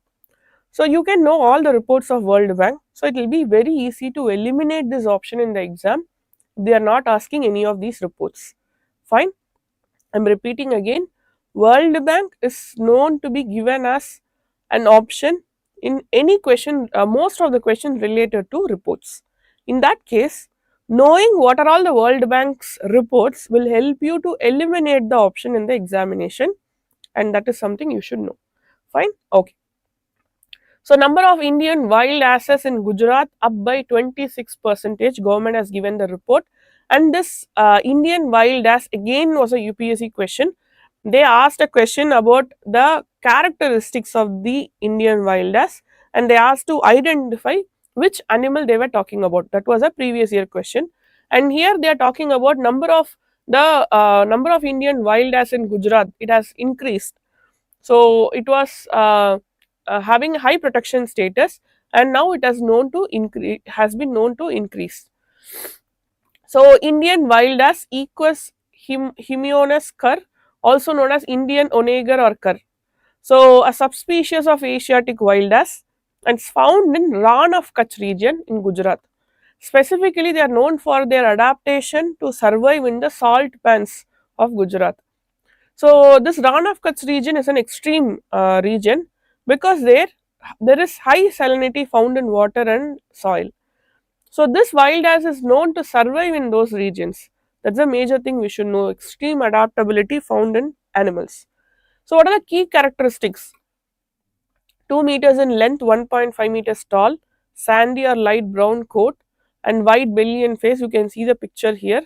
So you can know all the reports of World Bank. So it will be very easy to eliminate this option in the exam. They are not asking any of these reports. Fine. I'm repeating again. World Bank is known to be given as an option in any question, most of the questions related to reports. In that case, knowing what are all the World Bank's reports will help you to eliminate the option in the examination, and that is something you should know. Fine. Okay. So number of Indian wild asses in Gujarat up by 26%. Government has given the report, and this Indian wild ass again was a UPSC question. They asked a question about the characteristics of the Indian wild ass, and they asked to identify which animal they were talking about. That was a previous year question, and here they are talking about number of Indian wild ass in Gujarat. It has increased. So it was having high protection status, and now it has been known to increase. So Indian wild ass equus hemionus cur, also known as Indian onager or cur. So a subspecies of Asiatic wild ass, and it's found in Ran of Kutch region in Gujarat. Specifically, they are known for their adaptation to survive in the salt pans of Gujarat. So this Ran of Kutch region is an extreme region because there is high salinity found in water and soil. So this wild ass is known to survive in those regions. That's a major thing we should know. Extreme adaptability found in animals. So what are the key characteristics? 2 meters in length, 1.5 meters tall, sandy or light brown coat, and white belly and face. You can see the picture here.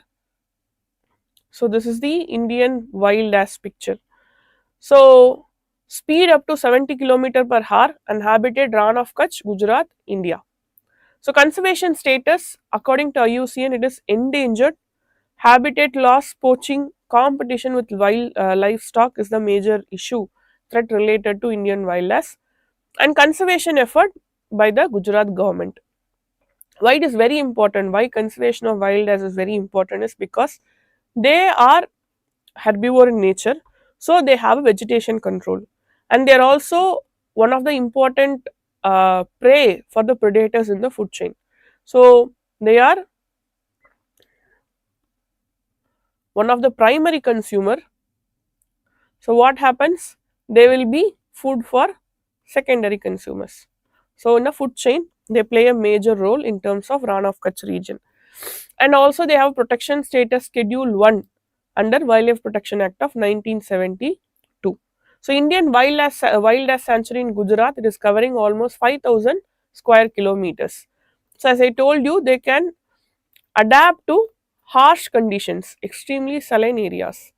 So this is the Indian wild ass picture. So speed up to 70 km per hour, and habitat Ran of Kutch, Gujarat, India. So conservation status, according to IUCN, it is endangered. Habitat loss, poaching, competition with wild livestock is the major issue, threat related to Indian wildlife, and conservation effort by the Gujarat government. Why it is very important, why conservation of wildlife is very important is because they are herbivore in nature, so they have vegetation control, and they are also one of the important prey for the predators in the food chain. So they are one of the primary consumer. So what happens? They will be food for secondary consumers. So in the food chain, they play a major role in terms of Ran of Kutch region, and also they have protection status Schedule 1 under Wildlife Protection Act of 1972. So Indian wildlife sanctuary in Gujarat, it is covering almost 5,000 square kilometers. So as I told you, they can adapt to harsh conditions, extremely saline areas.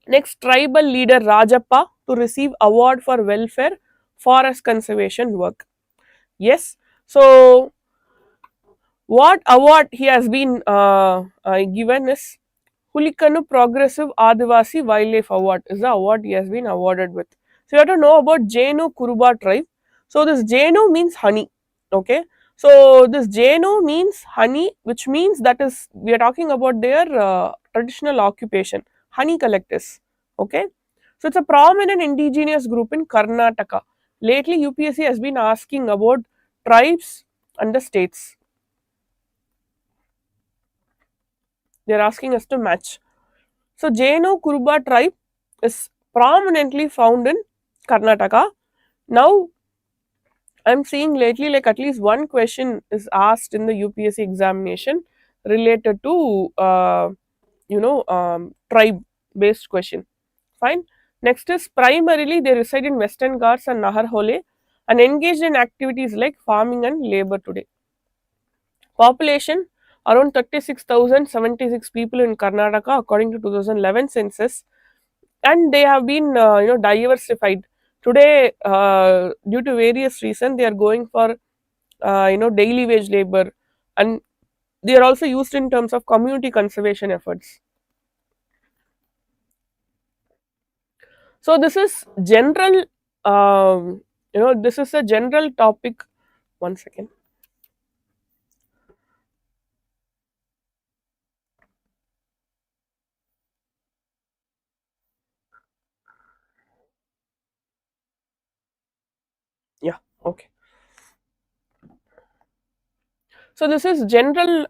Next, tribal leader Rajappa to receive award for welfare forest conservation work. Yes, so what award he has been given is Hulikanu Progressive Adivasi Wildlife Award is the award he has been awarded with. So you have to know about Jainu Kuruba tribe. So this Jenu means honey. Okay. So this Jenu means honey, which means that is we are talking about their traditional occupation, honey collectors. Okay. So it's a prominent indigenous group in Karnataka. Lately, UPSC has been asking about tribes and the states. They are asking us to match. So Jaino Kuruba tribe is prominently found in Karnataka. Now I'm seeing lately like at least one question is asked in the UPSC examination related to tribe based question. Fine. Next is primarily they reside in Western Ghats and Naharhole and engaged in activities like farming and labor today. Population around 36,076 people in Karnataka according to 2011 census, and they have been diversified. Today, due to various reasons, they are going for daily wage labor, and they are also used in terms of community conservation efforts. So this is general. This is a general topic. One second. Yeah. Okay. So this is general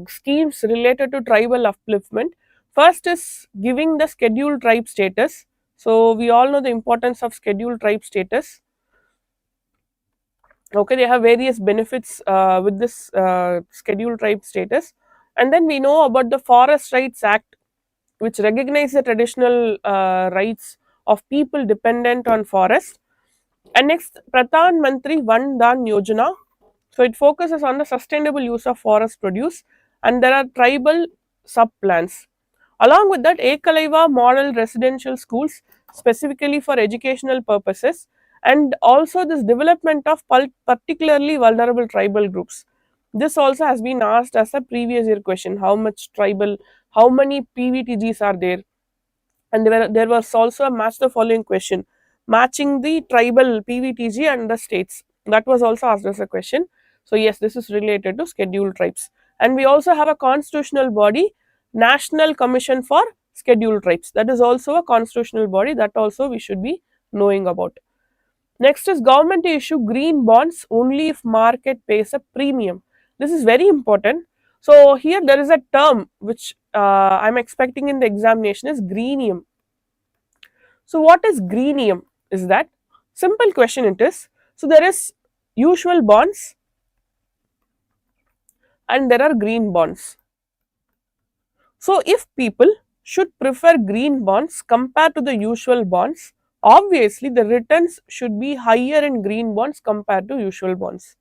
schemes related to tribal upliftment. First is giving the scheduled tribe status. So we all know the importance of scheduled tribe status. Okay, they have various benefits with this scheduled tribe status, and then we know about the Forest Rights Act, which recognize the traditional rights of people dependent on forest. And next, Pradhan Mantri Van Dhan Yojana. So it focuses on the sustainable use of forest produce, and there are tribal sub plans. Along with that, Ekalaiva model residential schools specifically for educational purposes, and also this development of particularly vulnerable tribal groups. This also has been asked as a previous year question: how much tribal, how many PVTGs are there? And there was also a match the following question, matching the tribal PVTG and the states. That was also asked as a question. So yes, this is related to scheduled tribes. And we also have a constitutional body, National Commission for Scheduled Tribes. That is also a constitutional body that also we should be knowing about. Next is government to issue green bonds only if market pays a premium. This is very important. So here there is a term which I'm expecting in the examination is greenium. So what is greenium? Is that simple question it is. So there is usual bonds and there are green bonds. So if people should prefer green bonds compared to the usual bonds, obviously the returns should be higher in green bonds compared to usual bonds.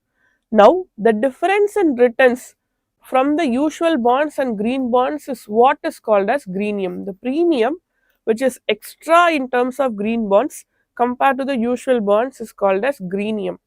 Now the difference in returns from the usual bonds and green bonds is what is called as greenium. The premium which is extra in terms of green bonds compared to the usual bonds is called as greenium.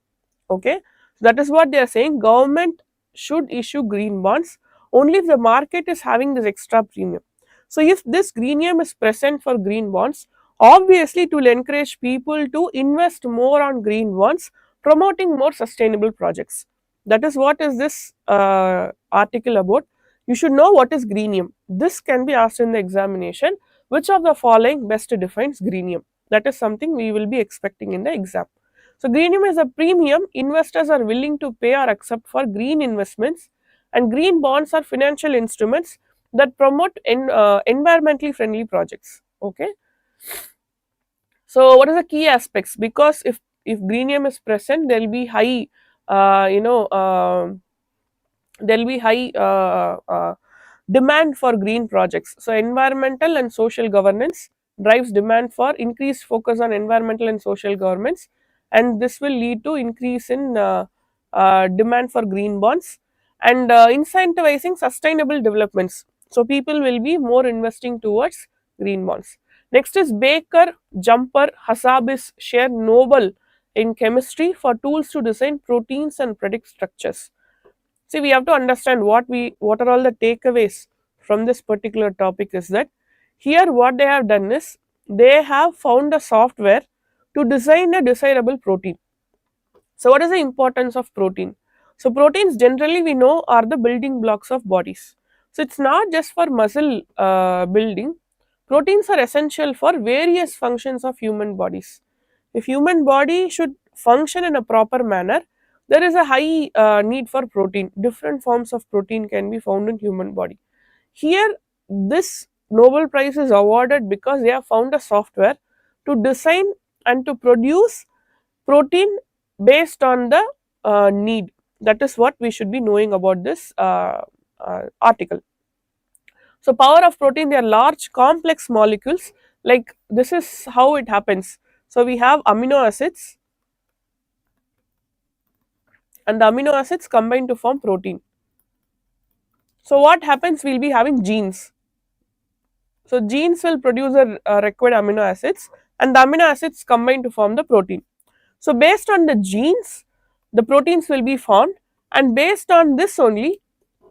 Okay, that is what they are saying. Government should issue green bonds only if the market is having this extra premium. So if this greenium is present for green bonds, obviously it will encourage people to invest more on green bonds, promoting more sustainable projects. That is what is this article about. You should know what is greenium. This can be asked in the examination. Which of the following best defines greenium? That is something we will be expecting in the exam. So greenium is a premium investors are willing to pay or accept for green investments, and green bonds are financial instruments that promote environmentally friendly projects. Okay. So what are the key aspects? Because if greenium is present, there will be high, uh, you know, uh, there will be high demand for green projects. So environmental and social governance drives demand for increased focus on environmental and social governments, and this will lead to increase in demand for green bonds and incentivizing sustainable developments. So people will be more investing towards green bonds. Next is Baker, Jumper, Hassabis share Nobel in chemistry for tools to design proteins and predict structures. See, we have to understand what are all the takeaways from this particular topic is that here what they have done is they have found a software to design a desirable protein. So what is the importance of protein? So proteins generally we know are the building blocks of bodies. So it's not just for muscle building. Proteins are essential for various functions of human bodies. If human body should function in a proper manner, there is a high need for protein. Different forms of protein can be found in human body. Here, this Nobel Prize is awarded because they have found a software to design and to produce protein based on the need. That is what we should be knowing about this article. So, power of protein, they are large complex molecules. Like this is how it happens. So, we have amino acids, and the amino acids combine to form protein. So, what happens? We will be having genes. So, genes will produce the required amino acids, and the amino acids combine to form the protein. So, based on the genes, the proteins will be formed, and based on this only,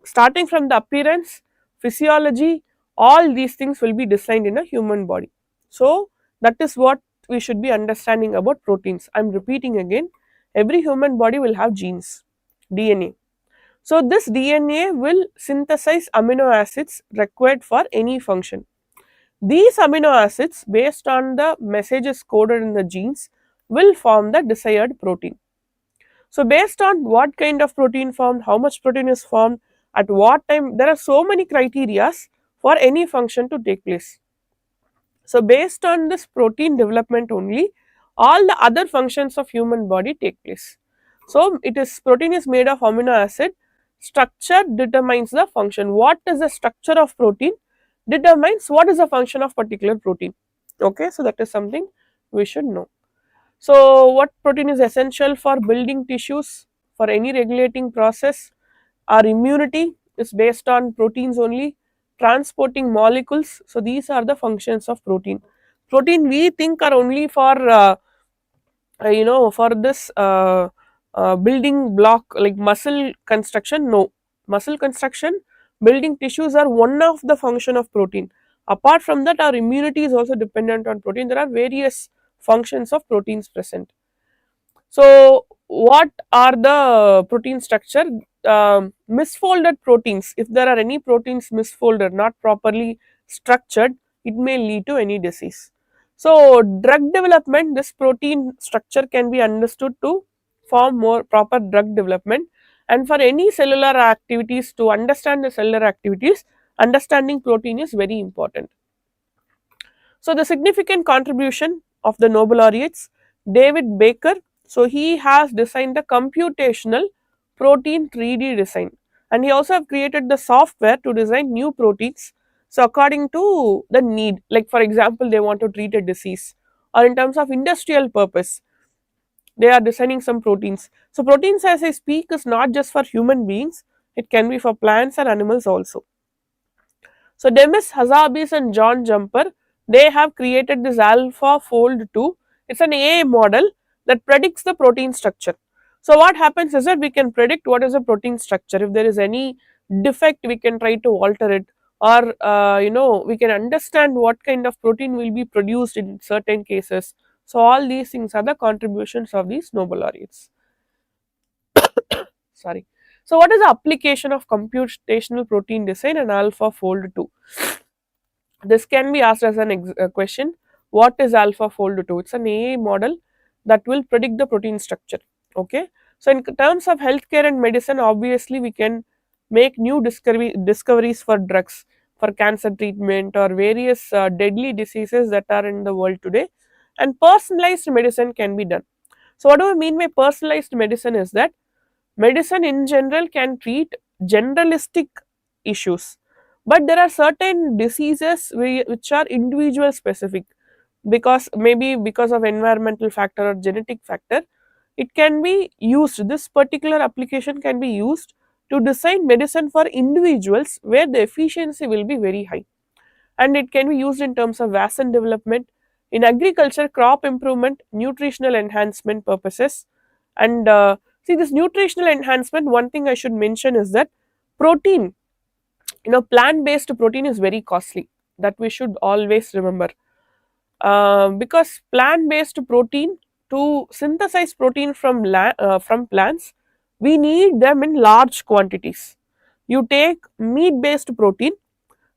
starting from the appearance, physiology, all these things will be designed in a human body. So, that is what we should be understanding about proteins. I am repeating again, every human body will have genes, DNA. So, this DNA will synthesize amino acids required for any function. These amino acids, based on the messages coded in the genes, will form the desired protein. So, based on what kind of protein formed, how much protein is formed, at what time, there are so many criteria for any function to take place. So, based on this protein development only, all the other functions of human body take place. So, it is protein is made of amino acid. Structure determines the function. What is the structure of protein determines what is the function of particular protein. Okay, so that is something we should know. So, what protein is essential for building tissues, for any regulating process? Our immunity is based on proteins only, transporting molecules. So, these are the functions of protein. Protein we think are only for for this building block like muscle construction. No, muscle construction, building tissues are one of the function of protein. Apart from that, our immunity is also dependent on protein. There are various functions of proteins present. So, what are the protein structure? Misfolded proteins. If there are any proteins misfolded, not properly structured, it may lead to any disease. So, drug development, this protein structure can be understood to form more proper drug development. And for any cellular activities, to understand the cellular activities, understanding protein is very important. So, the significant contribution of the Nobel laureates, David Baker, so he has designed the computational protein 3D design, and he also have created the software to design new proteins. So, according to the need, like for example, they want to treat a disease, or in terms of industrial purpose, they are designing some proteins. So, proteins as I speak is not just for human beings, it can be for plants and animals also. So Demis Hassabis and John Jumper, they have created this AlphaFold 2. It's an AI model that predicts the protein structure. So what happens is that we can predict what is the protein structure. If there is any defect, we can try to alter it, or we can understand what kind of protein will be produced in certain cases. So all these things are the contributions of these Nobel laureates. Sorry. So what is the application of computational protein design and AlphaFold 2? This can be asked as a question. What is AlphaFold 2? It's an AI model that will predict the protein structure. Okay. So in terms of healthcare and medicine, obviously we can make new discoveries for drugs, for cancer treatment, or various deadly diseases that are in the world today, and personalized medicine can be done. So what do I mean by personalized medicine is that medicine in general can treat generalistic issues, but there are certain diseases which are individual specific, because maybe because of environmental factor or genetic factor, it can be used. This particular application can be used to design medicine for individuals where the efficiency will be very high, and it can be used in terms of vaccine development, in agriculture, crop improvement, nutritional enhancement purposes. And see, this nutritional enhancement, one thing I should mention is that protein, plant based protein is very costly, that we should always remember, because plant based protein to synthesize protein from plants, we need them in large quantities. You take meat based protein,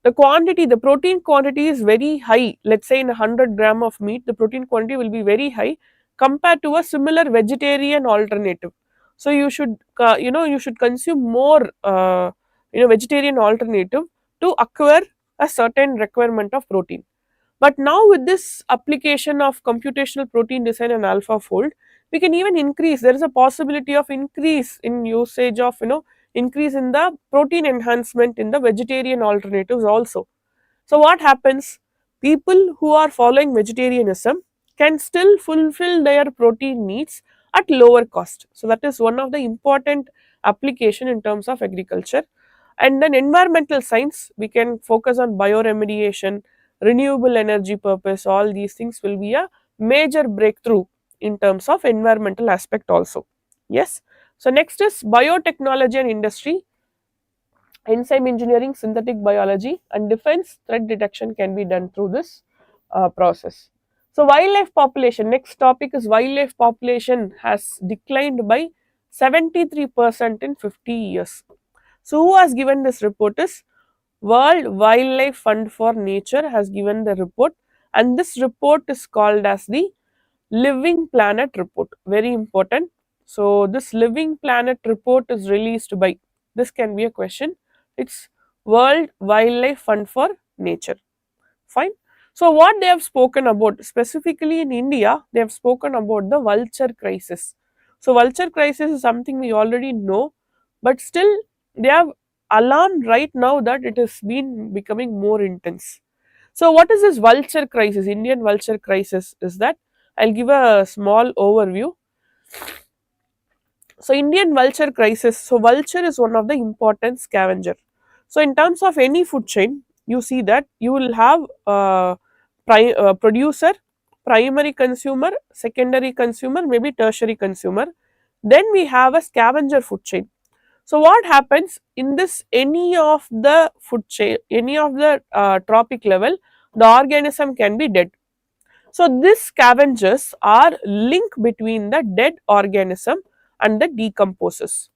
the protein quantity is very high. Let's say in 100 gram of meat, the protein quantity will be very high compared to a similar vegetarian alternative. So you should consume more vegetarian alternative to acquire a certain requirement of protein. But now with this application of computational protein design and AlphaFold, we can even increase. There is a possibility of increase in usage of increase in the protein enhancement in the vegetarian alternatives also. So what happens? People who are following vegetarianism can still fulfill their protein needs at lower cost. So that is one of the important application in terms of agriculture. And then environmental science, we can focus on bioremediation, renewable energy purpose. All these things will be a major breakthrough in terms of environmental aspect also. Yes. So next is biotechnology and industry. Enzyme engineering, synthetic biology, and defense threat detection can be done through this process. So, wildlife population. Next topic is wildlife population has declined by 73% in 50 years. So, who has given this report is World Wildlife Fund for Nature has given the report, and this report is called as the Living Planet Report. Very important. So, this Living Planet Report is released by, this can be a question, it's World Wildlife Fund for Nature. Fine. So, what they have spoken about, specifically in India, they have spoken about the vulture crisis. So, vulture crisis is something we already know, but still they have alarmed right now that it has been becoming more intense. So, what is this vulture crisis? Indian vulture crisis is that, I'll give a small overview. So, Indian vulture crisis. So, vulture is one of the important scavenger. So, in terms of any food chain, you see that you will have producer, primary consumer, secondary consumer, maybe tertiary consumer. Then we have a scavenger food chain. So, what happens in this any of the food chain, any of the trophic level, the organism can be dead. So, these scavengers are link between the dead organism and the decomposes.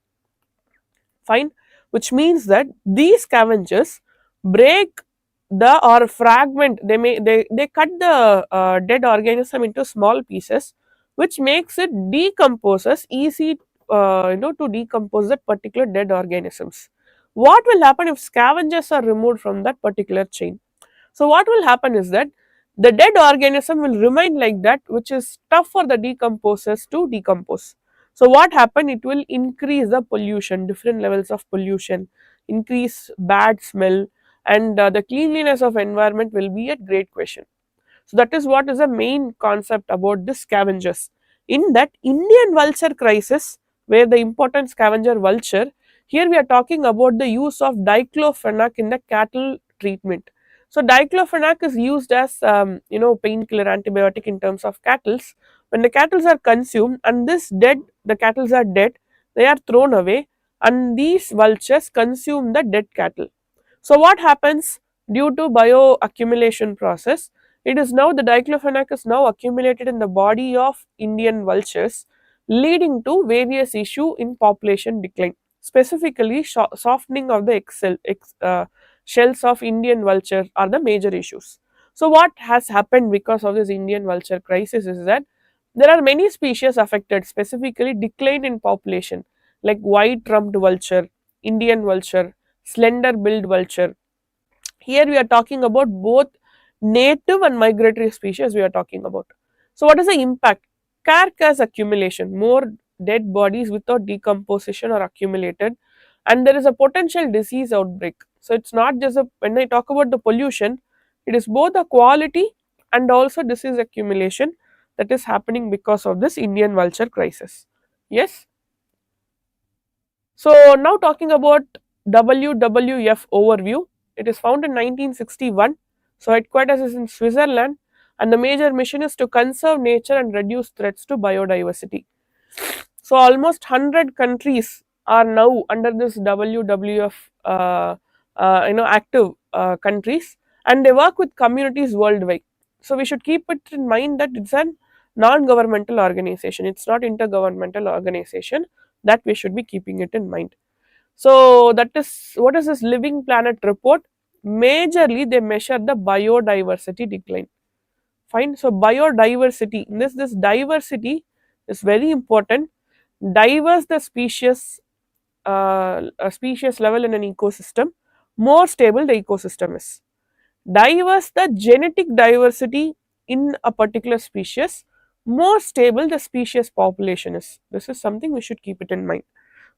Fine, which means that these scavengers break the or fragment. They cut the dead organism into small pieces, which makes it decomposes easy. To decompose that particular dead organisms. What will happen if scavengers are removed from that particular chain? So what will happen is that the dead organism will remain like that, which is tough for the decomposers to decompose. So what happen? It will increase the pollution, different levels of pollution, increase bad smell, and the cleanliness of environment will be a great question. So that is what is the main concept about the scavengers. In that Indian vulture crisis, where the important scavenger vulture, here we are talking about the use of diclofenac in the cattle treatment. So diclofenac is used as painkiller antibiotic in terms of cattle. When the cattle are consumed and the cattle are dead, they are thrown away, and these vultures consume the dead cattle. So what happens due to bioaccumulation process? It is now the diclofenac is now accumulated in the body of Indian vultures, leading to various issue in population decline. Specifically, softening of the shells of Indian vulture are the major issues. So, what has happened because of this Indian vulture crisis is that there are many species affected, specifically decline in population, like white-rumped vulture, Indian vulture, slender-billed vulture. Here we are talking about both native and migratory species we are talking about. So what is the impact? Carcass accumulation, more dead bodies without decomposition are accumulated, and there is a potential disease outbreak. So it's not just when I talk about the pollution, it is both a quality and also disease accumulation that is happening because of this Indian vulture crisis. Yes. So now talking about WWF overview, it is founded in 1961. So headquarters is in Switzerland, and the major mission is to conserve nature and reduce threats to biodiversity. So almost 100 countries are now under this WWF, active countries, and they work with communities worldwide. So we should keep it in mind that it's an non-governmental organization. It's not intergovernmental organization. That we should be keeping it in mind. So that is what is this Living Planet report? Majorly, they measure the biodiversity decline. Fine. So biodiversity. This diversity is very important. Diverse the species, a species level in an ecosystem, more stable the ecosystem is. Diverse the genetic diversity in a particular species, more stable the species population is. This is something we should keep it in mind.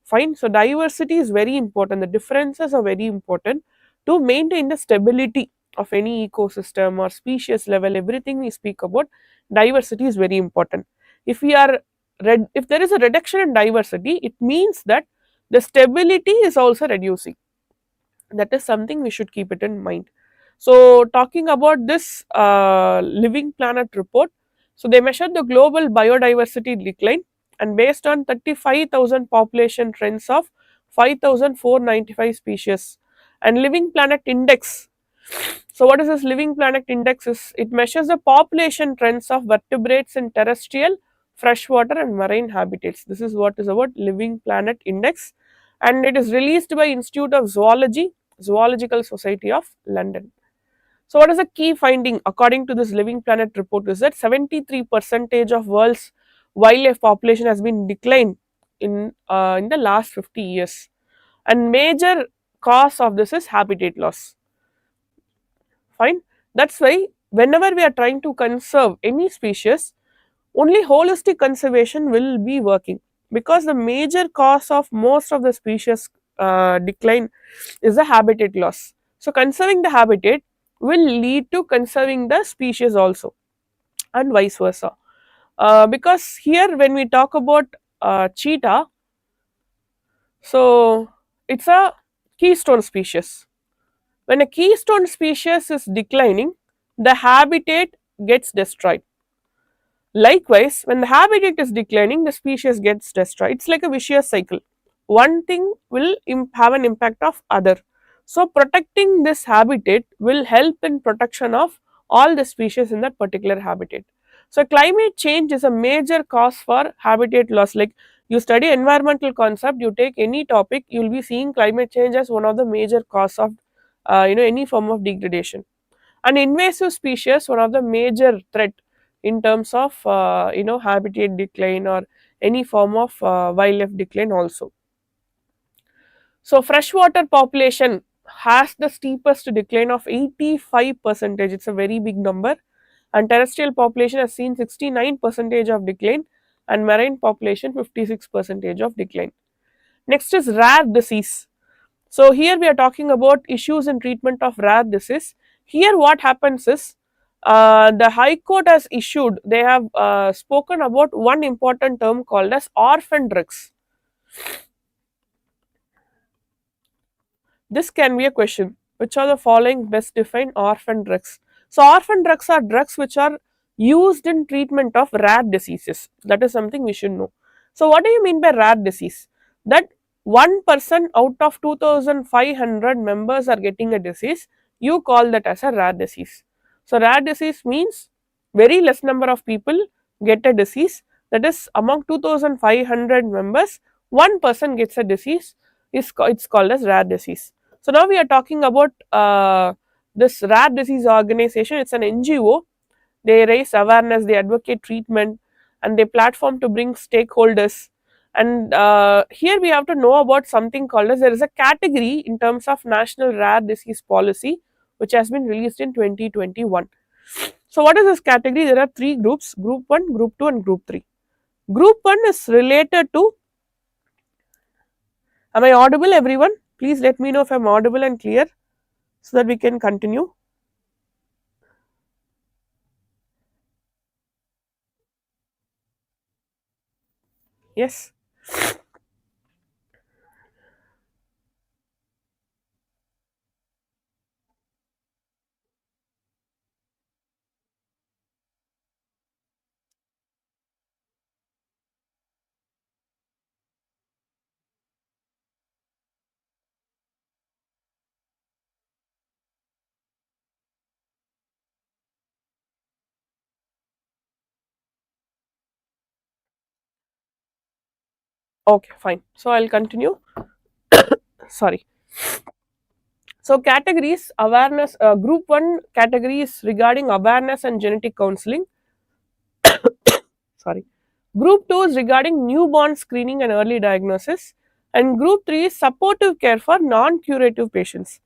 Fine. So diversity is very important. The differences are very important to maintain the stability of any ecosystem or species level. Everything we speak about, diversity is very important. If we are if there is a reduction in diversity, it means that the stability is also reducing. That is something we should keep it in mind. So talking about this Living Planet report, so they measured the global biodiversity decline, and based on 35,000 population trends of 5,495 species and Living Planet index. So what is this Living Planet index? Is it measures the population trends of vertebrates in terrestrial, freshwater and marine habitats. This is what is about Living Planet index, and it is released by Institute of Zoology, Zoological Society of London. So what is the key finding according to this Living Planet report is that 73% of world's wildlife population has been declined in the last 50 years, and major cause of this is habitat loss. Fine. That's why whenever we are trying to conserve any species, only holistic conservation will be working, because the major cause of most of the species decline is the habitat loss. So conserving the habitat will lead to conserving the species also, and vice versa. Because here when we talk about cheetah, so it's a keystone species. When a keystone species is declining, the habitat gets destroyed. Likewise, when the habitat is declining, the species gets destroyed. It's like a vicious cycle. One thing will have an impact of other. So protecting this habitat will help in protection of all the species in that particular habitat. So climate change is a major cause for habitat loss. Like you study environmental concept, you take any topic, you will be seeing climate change as one of the major cause of any form of degradation. An invasive species, one of the major threat in terms of habitat decline or any form of wildlife decline also. So freshwater population has the steepest decline of 85%. It's a very big number, and terrestrial population has seen 69% of decline, and marine population 56% of decline. Next is rare disease. So here we are talking about issues in treatment of rare disease. Here what happens is the High Court has issued, they have spoken about one important term called as orphan drugs. This can be a question. Which are the following best define orphan drugs? So orphan drugs are drugs which are used in treatment of rare diseases. That is something we should know. So what do you mean by rare disease? That one person out of 2,500 members are getting a disease, you call that as a rare disease. So rare disease means very less number of people get a disease, that is among 2,500 members, one person gets a disease, it's called as rare disease. So now we are talking about this rare disease organization. It's an NGO. They raise awareness, they advocate treatment, and they platform to bring stakeholders. And here we have to know about something called as, there is a category in terms of national rare disease policy which has been released in 2021. So what is this category? There are three groups: group 1, group 2 and group 3. Group 1 is related to, am I audible everyone? Please let me know if I am audible and clear so that we can continue. Yes. Okay, fine. So I'll continue. Sorry. So categories awareness. Group one category is regarding awareness and genetic counseling. Sorry. Group 2 is regarding newborn screening and early diagnosis, and group 3 is supportive care for non curative patients.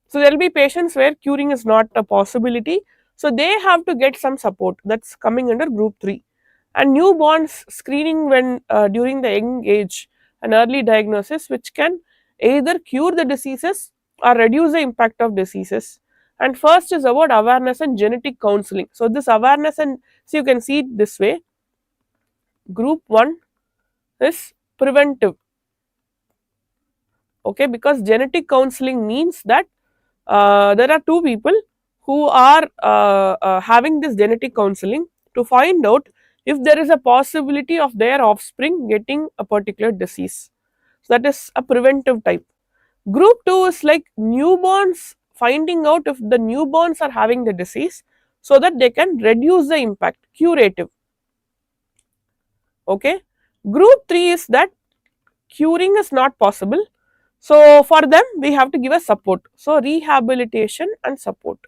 So there will be patients where curing is not a possibility, so they have to get some support. That's coming under group 3. And newborns screening when during the young age and early diagnosis, which can either cure the diseases or reduce the impact of diseases. And first is about awareness and genetic counseling. So this awareness, and so you can see it this way. Group 1 is preventive, okay, because genetic counseling means that there are two people who are having this genetic counseling to find out if there is a possibility of their offspring getting a particular disease. So that is a preventive type. Group 2 is like newborns, finding out if the newborns are having the disease so that they can reduce the impact, curative. Okay. Group 3 is that curing is not possible. So for them, we have to give a support. So rehabilitation and support.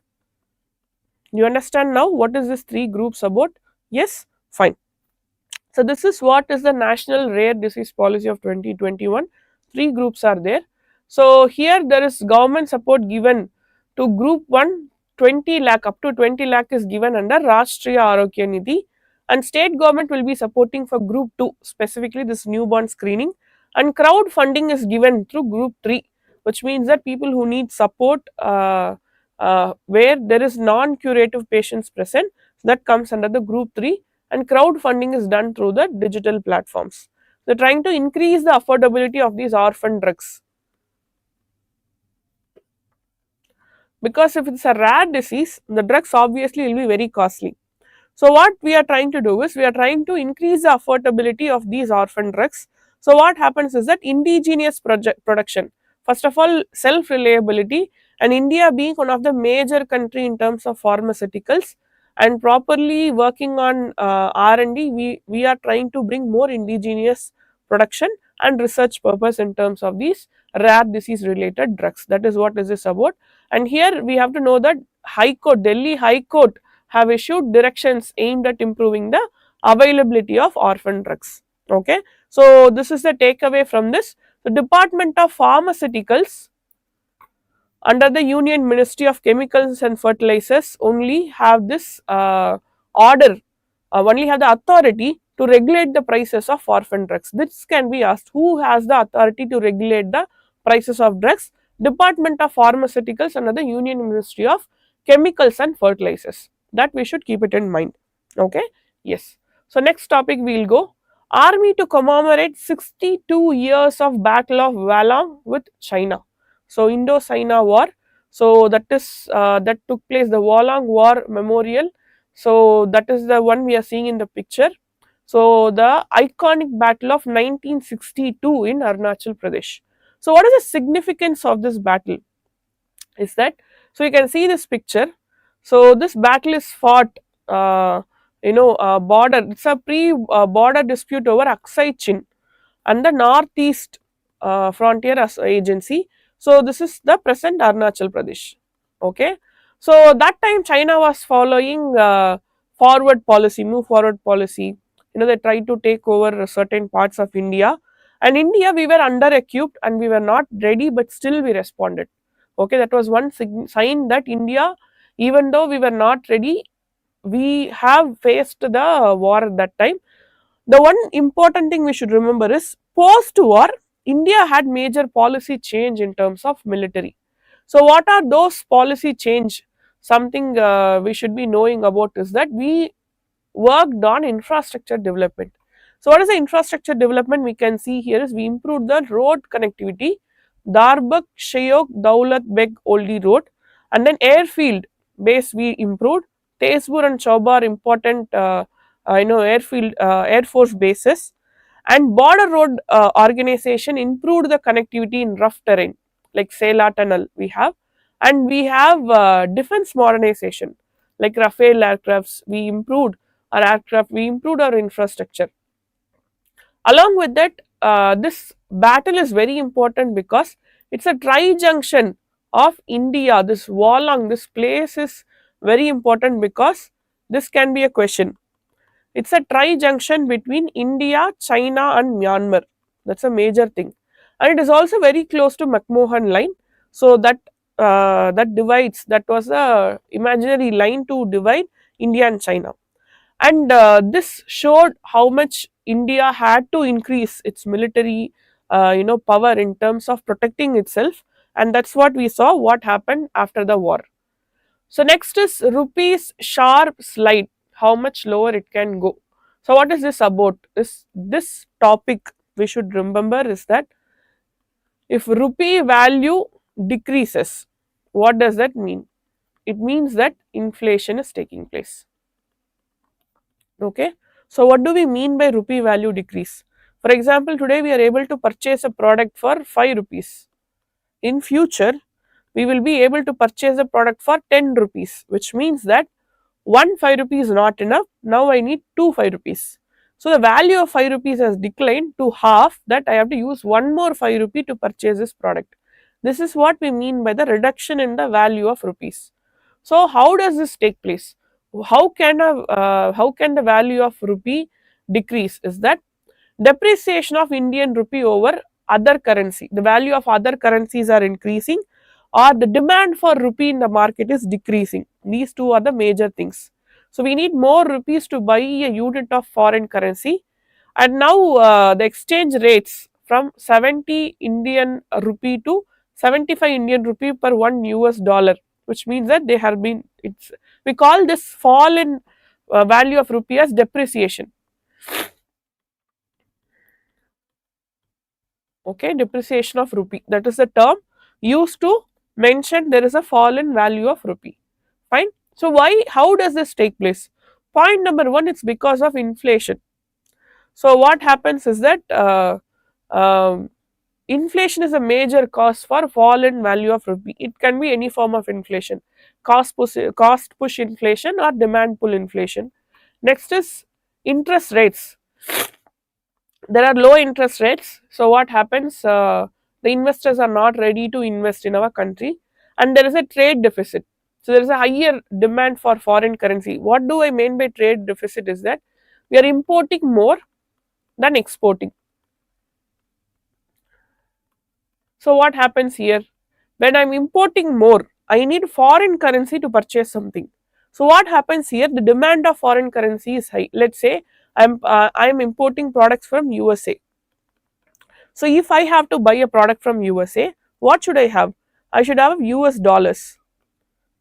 You understand now what is this three groups about? Yes, fine. So this is what is the National Rare Disease Policy of 2021. Three groups are there. So here there is government support given to group 1, 20 lakh, up to 20 lakh is given under Rashtriya Arogya Nidhi, and state government will be supporting for group 2, specifically this newborn screening, and crowd funding is given through group 3, which means that people who need support where there is non-curative patients present, that comes under the group 3, and crowdfunding is done through the digital platforms. They're trying to increase the affordability of these orphan drugs, because if it's a rare disease, the drugs obviously will be very costly. So what we are trying to do is we are trying to increase the affordability of these orphan drugs. So what happens is that indigenous production, first of all, self reliability, and India being one of the major country in terms of pharmaceuticals and properly working on R&D, we are trying to bring more indigenous production and research purpose in terms of these rare disease related drugs. That is what is this about. And here we have to know that High Court, Delhi High Court have issued directions aimed at improving the availability of orphan drugs. Okay, so this is the takeaway from this. The Department of Pharmaceuticals under the Union Ministry of Chemicals and Fertilizers only have this order, only have the authority to regulate the prices of orphan drugs. This can be asked, who has the authority to regulate the prices of drugs? Department of Pharmaceuticals under the Union Ministry of Chemicals and Fertilizers. That we should keep it in mind. Okay, yes. So next topic we will go. Army to commemorate 62 years of Battle of Walong with China. So Indo-China War. So that is that took place, the Walong War Memorial. So that is the one we are seeing in the picture. So the iconic battle of 1962 in Arunachal Pradesh. So what is the significance of this battle? Is that, so you can see this picture. So this battle is fought, border. It's a pre-border dispute over Aksai Chin and the Northeast Frontier Agency. So this is the present Arunachal Pradesh. Okay. So that time China was following forward policy, move forward policy. They tried to take over certain parts of India. And India, we were under equipped and we were not ready, but still we responded. Okay, that was one sign that India, even though we were not ready, we have faced the war at that time. The one important thing we should remember is post-war, India had major policy change in terms of military. So what are those policy change? Something we should be knowing about is that we worked on infrastructure development. So what is the infrastructure development we can see here is we improved the road connectivity, Darbak Shayok Daulat Beg Oldie Road, and then airfield base we improved, Tezpur and Chaubar important airfield air force bases, and border road organization improved the connectivity in rough terrain like Sela Tunnel we have, and we have defense modernization like Rafale aircrafts. We improved our aircraft, we improved our infrastructure. Along with that, this battle is very important because it's a tri-junction of India. This Walong, this place is very important because this can be a question. It's a tri-junction between India, China and Myanmar. That's a major thing. And it is also very close to McMahon line. So that divides, that was a imaginary line to divide India and China. And this showed how much India had to increase its military power in terms of protecting itself. And that's what we saw what happened after the war. So next is rupee's sharp slide, how much lower it can go. So what is this about? This topic we should remember is that if rupee value decreases, what does that mean? It means that inflation is taking place. Okay. So what do we mean by rupee value decrease? For example, today we are able to purchase a product for 5 rupees. In future, we will be able to purchase a product for 10 rupees, which means that one 5 rupees is not enough. Now I need two 5 rupees. So the value of 5 rupees has declined to half, that I have to use one more 5 rupee to purchase this product. This is what we mean by the reduction in the value of rupees. So how does this take place? How can the value of rupee decrease? Is that depreciation of Indian rupee over other currency. The value of other currencies are increasing, or the demand for rupee in the market is decreasing. These two are the major things. So we need more rupees to buy a unit of foreign currency, and now the exchange rates from 70 Indian rupee to 75 Indian rupee per one US dollar, which means that they have been, we call this fall in value of rupee as depreciation. Okay, depreciation of rupee, that is the term used to mention there is a fall in value of rupee. Fine. So how does this take place? Point number one, it's because of inflation. So what happens is that inflation is a major cause for fall in value of rupee. It can be any form of inflation, cost push inflation or demand pull inflation. Next is interest rates. There are low interest rates. So what happens? The investors are not ready to invest in our country, and there is a trade deficit. So there is a higher demand for foreign currency. What do I mean by trade deficit? Is that we are importing more than exporting. So what happens here? When I'm importing more, I need foreign currency to purchase something. So what happens here? The demand of foreign currency is high. Let's say I'm importing products from USA. So if I have to buy a product from USA, what should I have? I should have US dollars.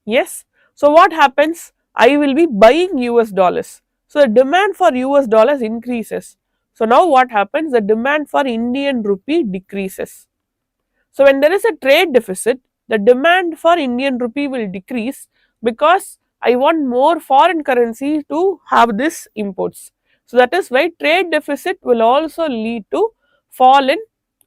Yes. So what happens? I will be buying US dollars. So the demand for US dollars increases. So now what happens? The demand for Indian rupee decreases. So when there is a trade deficit, the demand for Indian rupee will decrease because I want more foreign currency to have this imports. So that is why trade deficit will also lead to fall in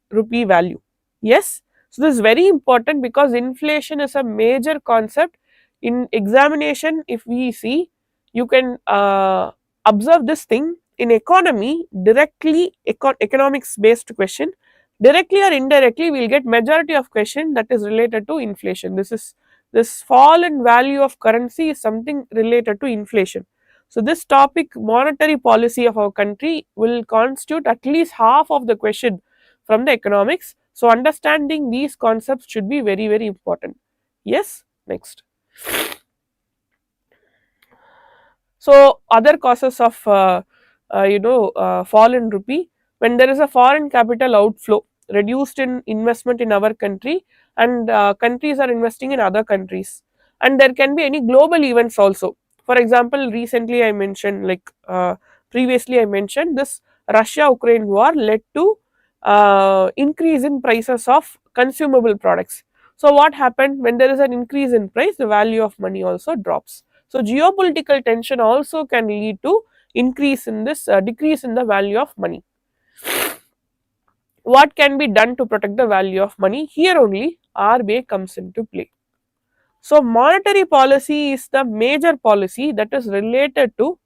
rupee value. Yes. So this is very important because inflation is a major concept in examination. If we see, you can observe this thing in economy directly, economics based question. Directly or indirectly, we will get majority of question that is related to inflation. This fall in value of currency is something related to inflation. So this topic, monetary policy of our country, will constitute at least half of the question from the economics. So understanding these concepts should be very, very important. Yes, next. So other causes of fall in rupee, when there is a foreign capital outflow, reduced in investment in our country, and countries are investing in other countries, and there can be any global events also. For example, recently I mentioned, previously I mentioned, this Russia Ukraine war led to increase in prices of consumable products. So what happened? When there is an increase in price, the value of money also drops. So geopolitical tension also can lead to increase in this decrease in the value of money. What can be done to protect the value of money? Here only RBI comes into play. So monetary policy is the major policy that is related to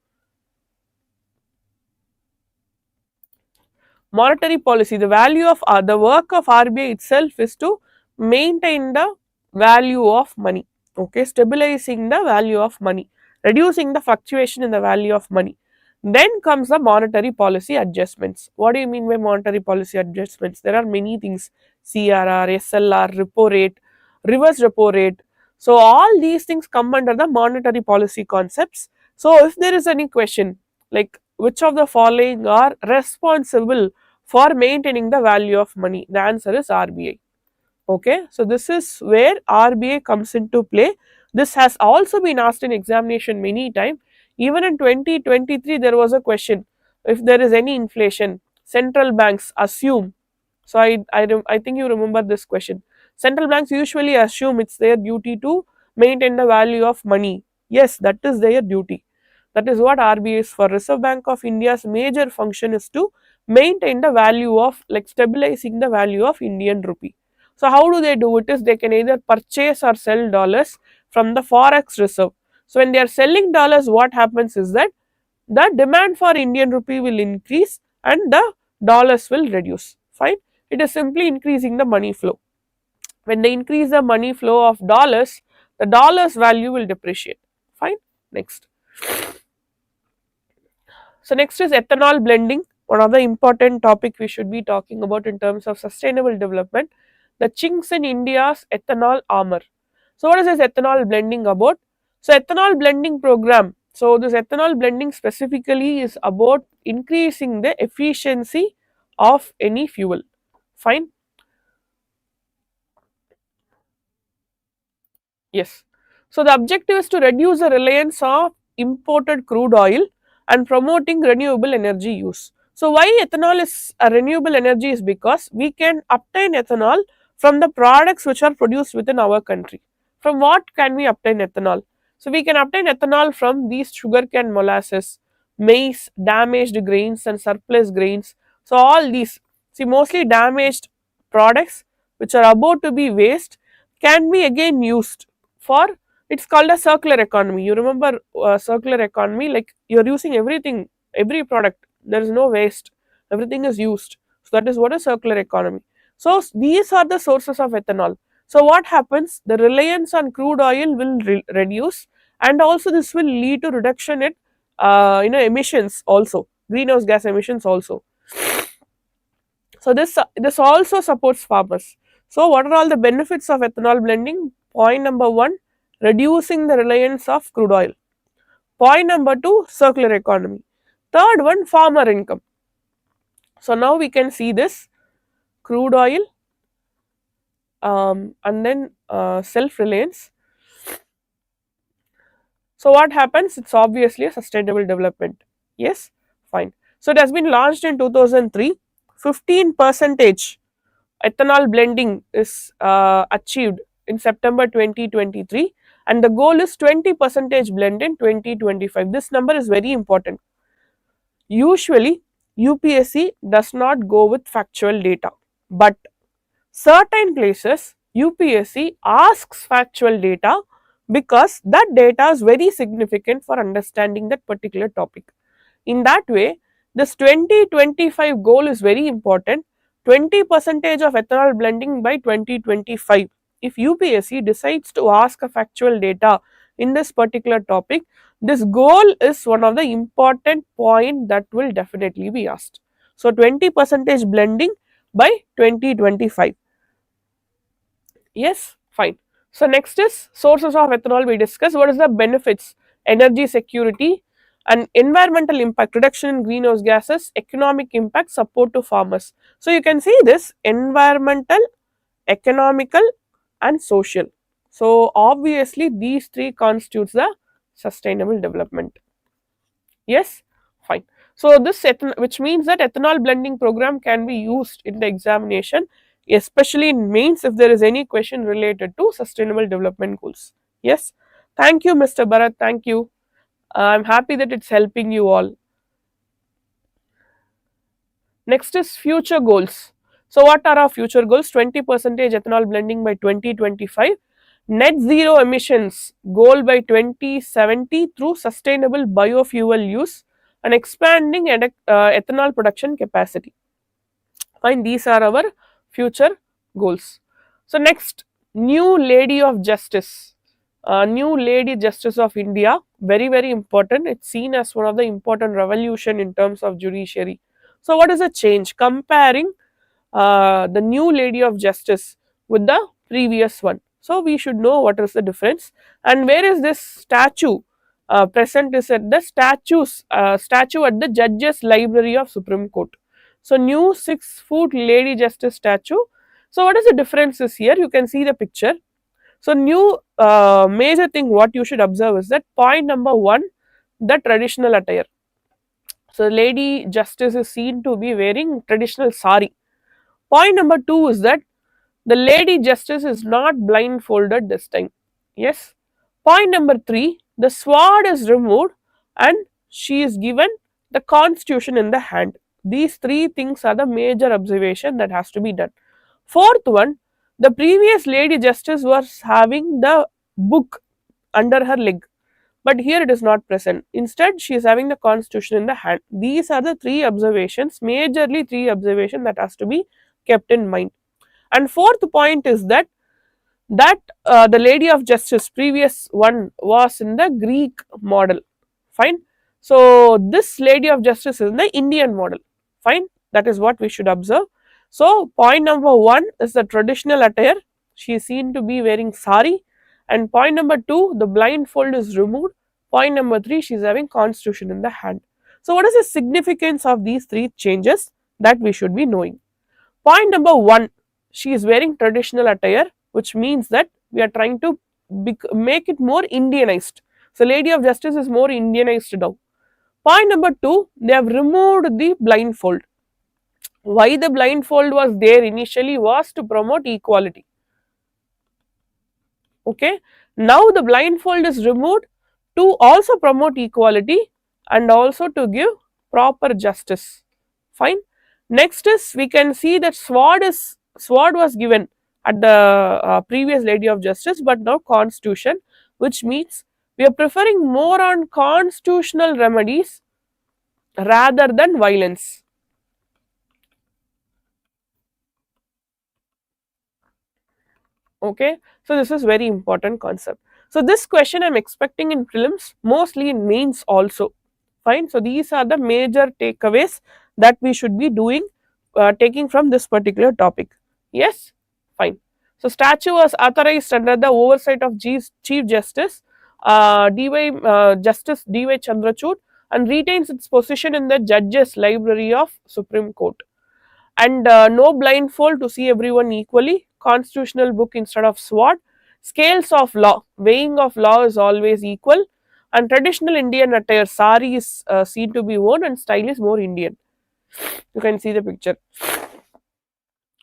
monetary policy, the value of the work of RBI itself is to maintain the value of money, okay, stabilizing the value of money, reducing the fluctuation in the value of money. Then comes the monetary policy adjustments. What do you mean by monetary policy adjustments? There are many things: CRR, SLR, repo rate, reverse repo rate. So all these things come under the monetary policy concepts. So if there is any question like which of the following are responsible for maintaining the value of money, the answer is RBI. Okay, so this is where RBI comes into play. This has also been asked in examination many times. Even in 2023 there was a question: if there is any inflation, central banks assume. So I think you remember this question. Central banks usually assume it's their duty to maintain the value of money. Yes, that is their duty. That is what RBI is for. Reserve Bank of India's major function is to maintain the value of, like, stabilizing the value of Indian rupee. So how do they do it? Is they can either purchase or sell dollars from the forex reserve. So when they are selling dollars, what happens is that the demand for Indian rupee will increase and the dollars will reduce. Fine. It is simply increasing the money flow. When they increase the money flow of dollars, the dollar's value will depreciate. Fine. Next. So next is ethanol blending, one other important topic we should be talking about in terms of sustainable development, the chinks in India's ethanol armor. So what is this ethanol blending about? So ethanol blending program. So this ethanol blending specifically is about increasing the efficiency of any fuel. Fine. Yes. So the objective is to reduce the reliance of imported crude oil and promoting renewable energy use. So why ethanol is a renewable energy is because we can obtain ethanol from the products which are produced within our country. From what can we obtain ethanol? So we can obtain ethanol from these sugarcane molasses, maize, damaged grains and surplus grains. So all these, see, mostly damaged products which are about to be waste can be again used for, it's called a circular economy. You remember circular economy, like you're using everything, every product, there is no waste, everything is used. So that is what a circular economy. So these are the sources of ethanol. So what happens, the reliance on crude oil will reduce, and also this will lead to reduction in emissions, also greenhouse gas emissions also. So this also supports farmers. So what are all the benefits of ethanol blending? Point number 1, reducing the reliance of crude oil. Point number 2, circular economy. Third one, farmer income. So now we can see this crude oil and then self-reliance. So what happens? It's obviously a sustainable development. Yes, fine. So it has been launched in 2003. 15% ethanol blending is achieved in September 2023, and the goal is 20% blend in 2025. This number is very important. Usually UPSC does not go with factual data, but certain places UPSC asks factual data because that data is very significant for understanding that particular topic. In that way, this 2025 goal is very important. 20% of ethanol blending by 2025. If UPSC decides to ask a factual data in this particular topic, this goal is one of the important point that will definitely be asked. So 20% blending by 2025. Yes, fine. So next is sources of ethanol we discuss. What is the benefits? Energy security and environmental impact, reduction in greenhouse gases, economic impact, support to farmers. So you can see this environmental, economical and social. So obviously these three constitutes the sustainable development. Yes, fine. So this which means that ethanol blending program can be used in the examination, especially in mains if there is any question related to sustainable development goals. Yes, thank you, Mr. Bharat. Thank you. I'm happy that it's helping you all. Next is future goals. So what are our future goals? 20% ethanol blending by 2025, net zero emissions goal by 2070 through sustainable biofuel use, and expanding ethanol production capacity. Fine, these are our future goals. So next, new lady of justice, new lady justice of India, very very important. It's seen as one of the important revolution in terms of judiciary. So what is the change comparing the new lady of justice with the previous one? So we should know what is the difference, and where is this statue present is at the statue at the judges library of Supreme Court. So new 6 foot lady justice statue. So what is the difference is here, you can see the picture. So new major thing what you should observe is that point number 1, the traditional attire. So lady justice is seen to be wearing traditional sari. Point number 2 is that the lady justice is not blindfolded this time. Yes. Point number 3, the sword is removed and she is given the constitution in the hand. These 3 things are the major observation that has to be done. Fourth one, the previous lady justice was having the book under her leg, but here it is not present. Instead, she is having the constitution in the hand. These are the 3 observations, majorly 3 observations that has to be kept in mind. And fourth point is that the lady of justice previous one was in the Greek model. Fine. So this lady of justice is in the Indian model. Fine. That is what we should observe. So point number 1 is the traditional attire. She is seen to be wearing sari. And point number 2, the blindfold is removed. Point number 3, she is having constitution in the hand. So what is the significance of these 3 changes that we should be knowing? Point number 1, she is wearing traditional attire, which means that we are trying to make it more Indianized. So lady of justice is more Indianized now. Point number 2, they have removed the blindfold. Why the blindfold was there initially was to promote equality. Okay. Now the blindfold is removed to also promote equality and also to give proper justice. Fine. Next is, we can see that sword was given at the previous lady of justice, but now constitution, which means we are preferring more on constitutional remedies rather than violence. Okay, so this is very important concept. So this question I'm expecting in prelims, mostly in mains also. Fine. So these are the major takeaways that we should be doing, taking from this particular topic. Yes, fine. So statue was authorized under the oversight of Chief Justice Justice D.Y. Chandrachud, and retains its position in the Judges Library of Supreme Court. And no blindfold to see everyone equally, constitutional book instead of sword, scales of law, weighing of law is always equal, and traditional Indian attire, sari is seen to be worn and style is more Indian. You can see the picture.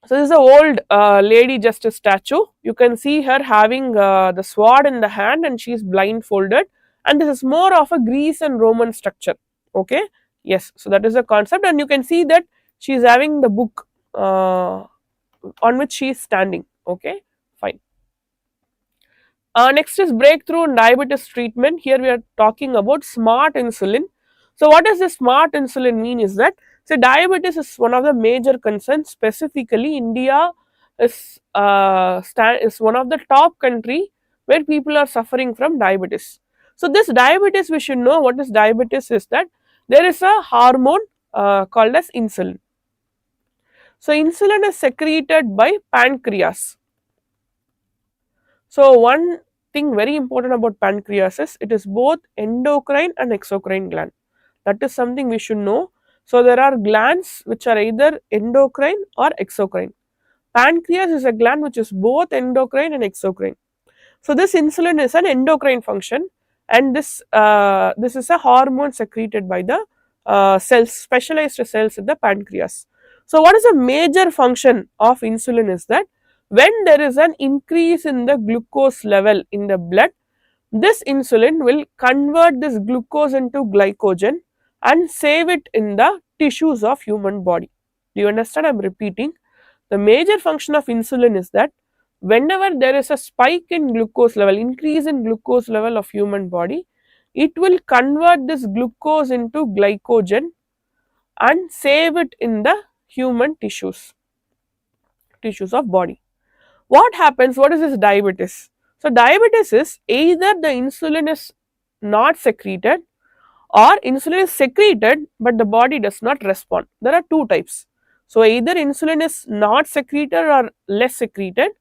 So this is an old lady justice statue. You can see her having the sword in the hand and she is blindfolded, and this is more of a Greece and Roman structure. Okay, yes, so that is the concept, and you can see that she is having the book on which she is standing. Okay, fine. Next is breakthrough in diabetes treatment. Here we are talking about smart insulin. So what does this smart insulin mean is that, so diabetes is one of the major concerns. Specifically, India is one of the top country where people are suffering from diabetes. So this diabetes, we should know what is diabetes is that there is a hormone called as insulin. So insulin is secreted by pancreas. So one thing very important about pancreas is it is both endocrine and exocrine gland. That is something we should know. So there are glands which are either endocrine or exocrine. Pancreas is a gland which is both endocrine and exocrine. So this insulin is an endocrine function, and this is a hormone secreted by the cells, specialized cells in the pancreas. So what is a major function of insulin is that when there is an increase in the glucose level in the blood, this insulin will convert this glucose into glycogen and save it in the tissues of human body. Do you understand? I am repeating. The major function of insulin is that whenever there is a spike in glucose level, increase in glucose level of human body, it will convert this glucose into glycogen and save it in the human tissues of body. What happens? What is this diabetes? So diabetes is either the insulin is not secreted or insulin is secreted but the body does not respond. There are two types. So either insulin is not secreted or less secreted,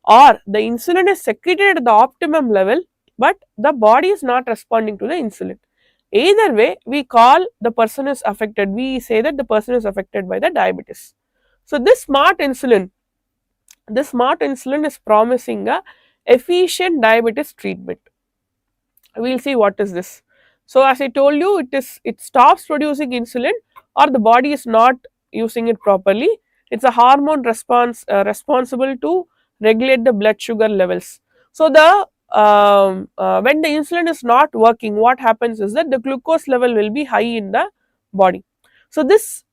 or the insulin is secreted at the optimum level but the body is not responding to the insulin. Either way, we call the person is affected. We say that the person is affected by the diabetes. So this smart insulin is promising a efficient diabetes treatment. We will see what is this. So as I told you, it stops producing insulin or the body is not using it properly. It's a hormone responsible to regulate the blood sugar levels. So when the insulin is not working, what happens is that the glucose level will be high in the body. So this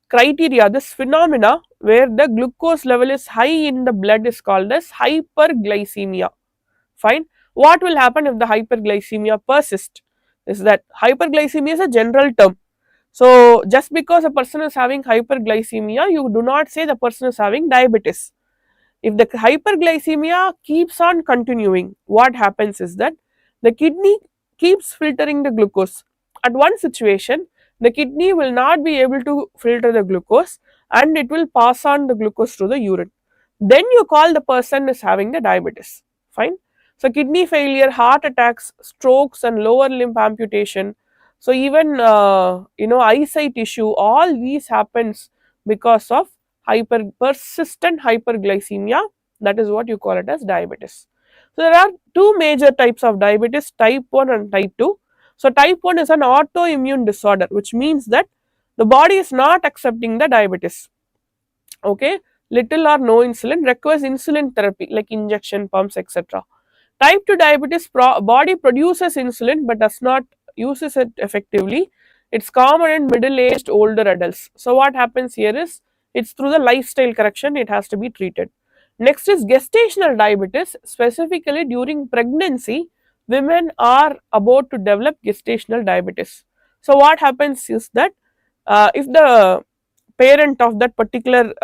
criteria, this phenomena where the glucose level is high in the blood is called as hyperglycemia. Fine. What will happen if the hyperglycemia persists? Is that hyperglycemia is a general term. So just because a person is having hyperglycemia, you do not say the person is having diabetes. If the hyperglycemia keeps on continuing, what happens is that the kidney keeps filtering the glucose. At one situation, the kidney will not be able to filter the glucose and it will pass on the glucose to the urine. Then you call the person is having the diabetes. Fine. So kidney failure, heart attacks, strokes and lower limb amputation. So even eyesight issue, all these happens because of persistent hyperglycemia. That is what you call it as diabetes. So there are two major types of diabetes, type 1 and type 2. So type 1 is an autoimmune disorder, which means that the body is not accepting the diabetes. Okay, little or no insulin, requires insulin therapy like injection pumps, etc. Type 2 diabetes, body produces insulin but does not uses it effectively. It's common in middle-aged older adults. So what happens here is, it's through the lifestyle correction it has to be treated. Next is gestational diabetes. Specifically during pregnancy, women are about to develop gestational diabetes. So what happens is that if the parent of that particular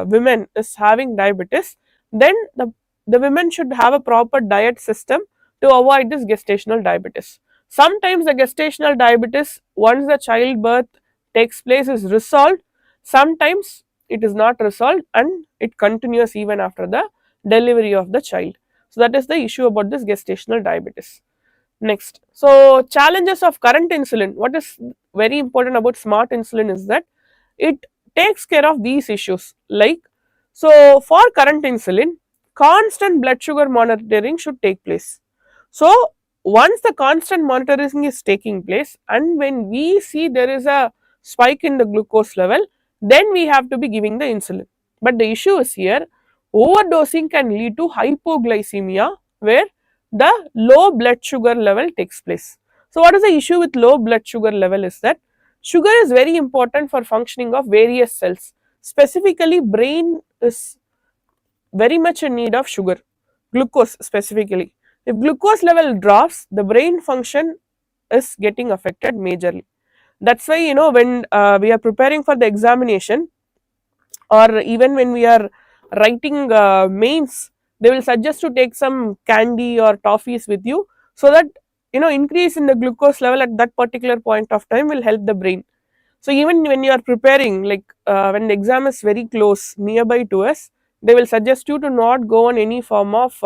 women is having diabetes, then the women should have a proper diet system to avoid this gestational diabetes. Sometimes the gestational diabetes, once the childbirth takes place, is resolved. Sometimes it is not resolved and it continues even after the delivery of the child. So that is the issue about this gestational diabetes. Next, so challenges of current insulin. What is very important about smart insulin is that it takes care of these issues. Like, so for current insulin, constant blood sugar monitoring should take place. So once the constant monitoring is taking place and when we see there is a spike in the glucose level, then we have to be giving the insulin. But the issue is here, overdosing can lead to hypoglycemia where the low blood sugar level takes place. So what is the issue with low blood sugar level is that sugar is very important for functioning of various cells. Specifically, brain is very much in need of sugar, glucose specifically. If glucose level drops, the brain function is getting affected majorly. That's why, when we are preparing for the examination or even when we are writing mains, they will suggest to take some candy or toffees with you, so that increase in the glucose level at that particular point of time will help the brain. So even when you are preparing, like when the exam is very close nearby to us, they will suggest you to not go on any form of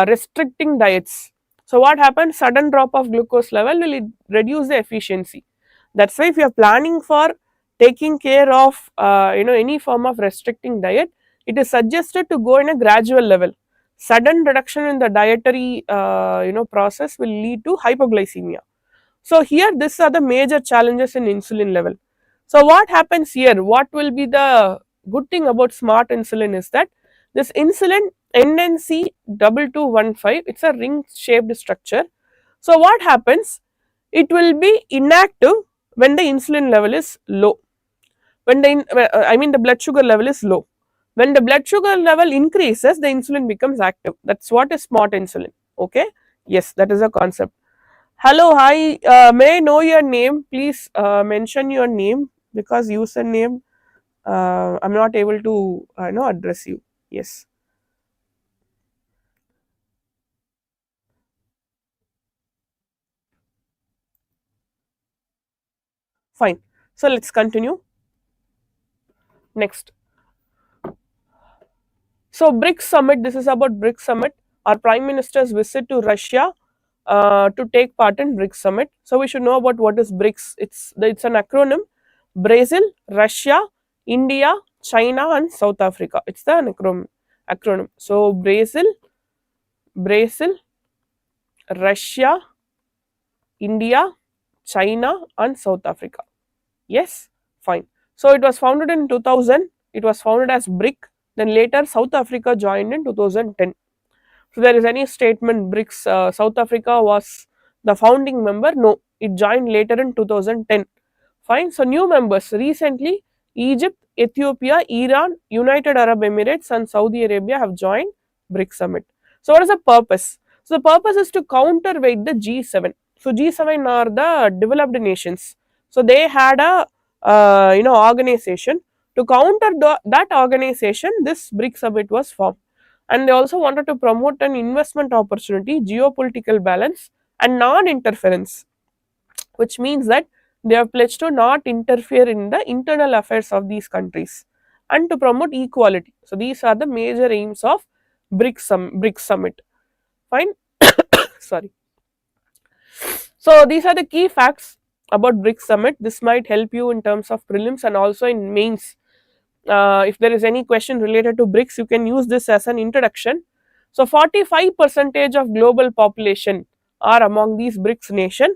restricting diets. So what happens? Sudden drop of glucose level will reduce the efficiency. That's why if you are planning for taking care of any form of restricting diet, it is suggested to go in a gradual level. Sudden reduction in the dietary process will lead to hypoglycemia. So here these are the major challenges in insulin level. So what happens here? What will be the good thing about smart insulin is that this insulin NNC 2215, it's a ring shaped structure. So what happens? It will be inactive when the insulin level is low. When the blood sugar level is low. When the blood sugar level increases, the insulin becomes active. That's what is smart insulin. Okay. Yes, that is a concept. Hello, hi. May I know your name? Please mention your name. because username I'm not able to address you. Yes, fine. So let's continue. Next, so BRICS Summit. This is about BRICS Summit. Our Prime Minister's visit to Russia to take part in BRICS Summit. So we should know about what is BRICS. It's an acronym: Brazil, Russia, India, China, and South Africa. It's the acronym. So Brazil, Russia, India, China, and South Africa. Yes, fine. So it was founded in 2000. It was founded as BRIC. Then later South Africa joined in 2010. So there is any statement BRICS South Africa was the founding member? No, it joined later in 2010. Fine. So new members recently Egypt, Ethiopia, Iran, United Arab Emirates, and Saudi Arabia have joined BRICS Summit. So what is the purpose? So the purpose is to counterweight the G7. So G7 are the developed nations. So they had a organization to counter that organization. This BRICS Summit was formed, and they also wanted to promote an investment opportunity, geopolitical balance, and non-interference, which means that they have pledged to not interfere in the internal affairs of these countries and to promote equality. So these are the major aims of BRICS Summit. Fine. Sorry. So these are the key facts about BRICS Summit. This might help you in terms of prelims and also in mains. If there is any question related to BRICS, you can use this as an introduction. So 45% of global population are among these BRICS nation,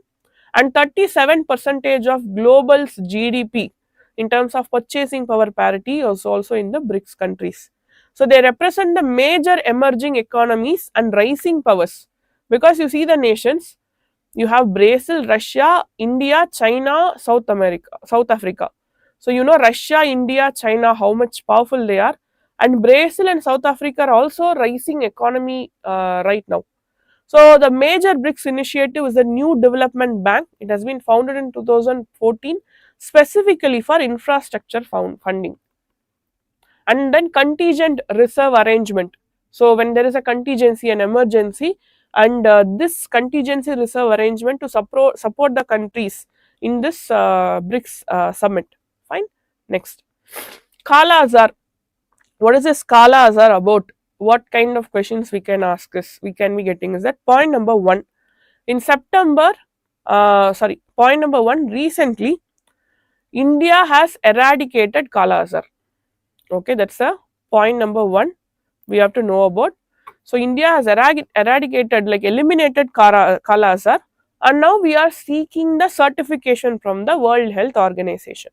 and 37% of global's GDP in terms of purchasing power parity is also in the BRICS countries. So they represent the major emerging economies and rising powers, because you see the nations, you have Brazil, Russia, India, China, South Africa. So you know Russia, India, China, how much powerful they are, and Brazil and South Africa are also rising economy right now. So the major BRICS initiative is the New Development Bank. It has been founded in 2014 specifically for infrastructure funding. And then contingent reserve arrangement. So when there is a contingency, an emergency, and this contingency reserve arrangement to support the countries in this BRICS summit. Fine. Next, Kalazar. What is this Kalazar about? What kind of questions we can ask is we can be getting is that point number one. In September, point number one. Recently, India has eradicated Kalazar. Okay, that's a point number one we have to know about. So India has eradicated, like eliminated Kalazar, and now we are seeking the certification from the World Health Organization.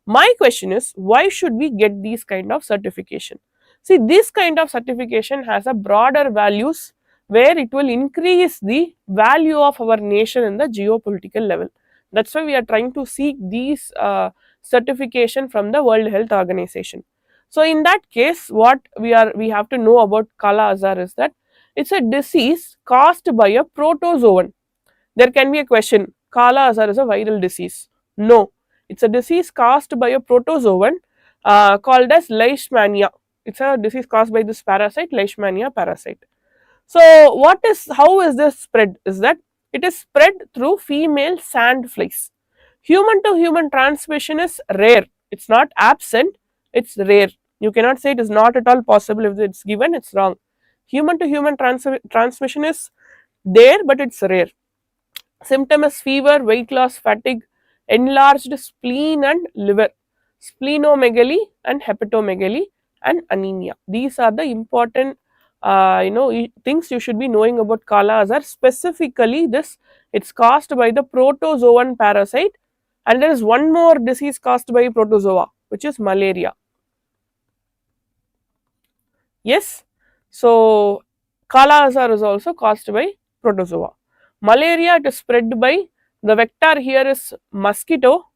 My question is, why should we get these kind of certification? See, this kind of certification has a broader values where it will increase the value of our nation in the geopolitical level. That's why we are trying to seek these certification from the World Health Organization. So in that case, what we have to know about Kala Azar is that it's a disease caused by a protozoan. There can be a question: Kala Azar is a viral disease? No, it's a disease caused by a protozoan called as Leishmania. It's a disease caused by this parasite, Leishmania parasite. So how is this spread? Is that it is spread through female sand flies. Human to human transmission is rare. It's not absent, it's rare. You cannot say it is not at all possible. If it's given, it's wrong. Human to human transmission is there, but it's rare. Symptom is fever, weight loss, fatigue, enlarged spleen and liver, splenomegaly and hepatomegaly, and anemia. These are the important things you should be knowing about Kala Azar. Specifically this, it's caused by the protozoan parasite, and there is one more disease caused by protozoa, which is malaria. Yes, so Kala Azar is also caused by protozoa. Malaria, it is spread by, the vector here is mosquito.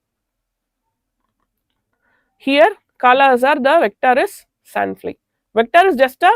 Here Kala Azar, the vector is sandfly. Vector is just a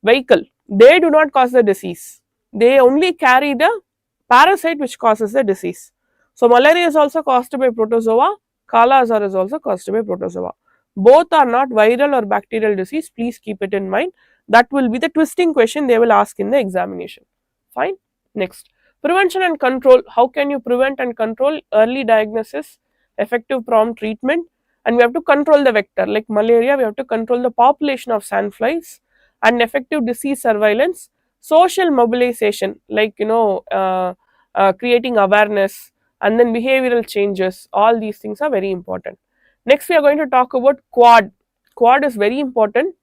vehicle. They do not cause the disease. They only carry the parasite which causes the disease. So malaria is also caused by protozoa. Kalazar is also caused by protozoa. Both are not viral or bacterial disease. Please keep it in mind. That will be the twisting question they will ask in the examination. Fine. Next, prevention and control. How can you prevent and control? Early diagnosis, effective prompt treatment, and we have to control the vector. Like malaria, we have to control the population of sandflies, and effective disease surveillance, social mobilization, like creating awareness, and then behavioral changes. All these things are very important. Next, we are going to talk about quad. Quad is very important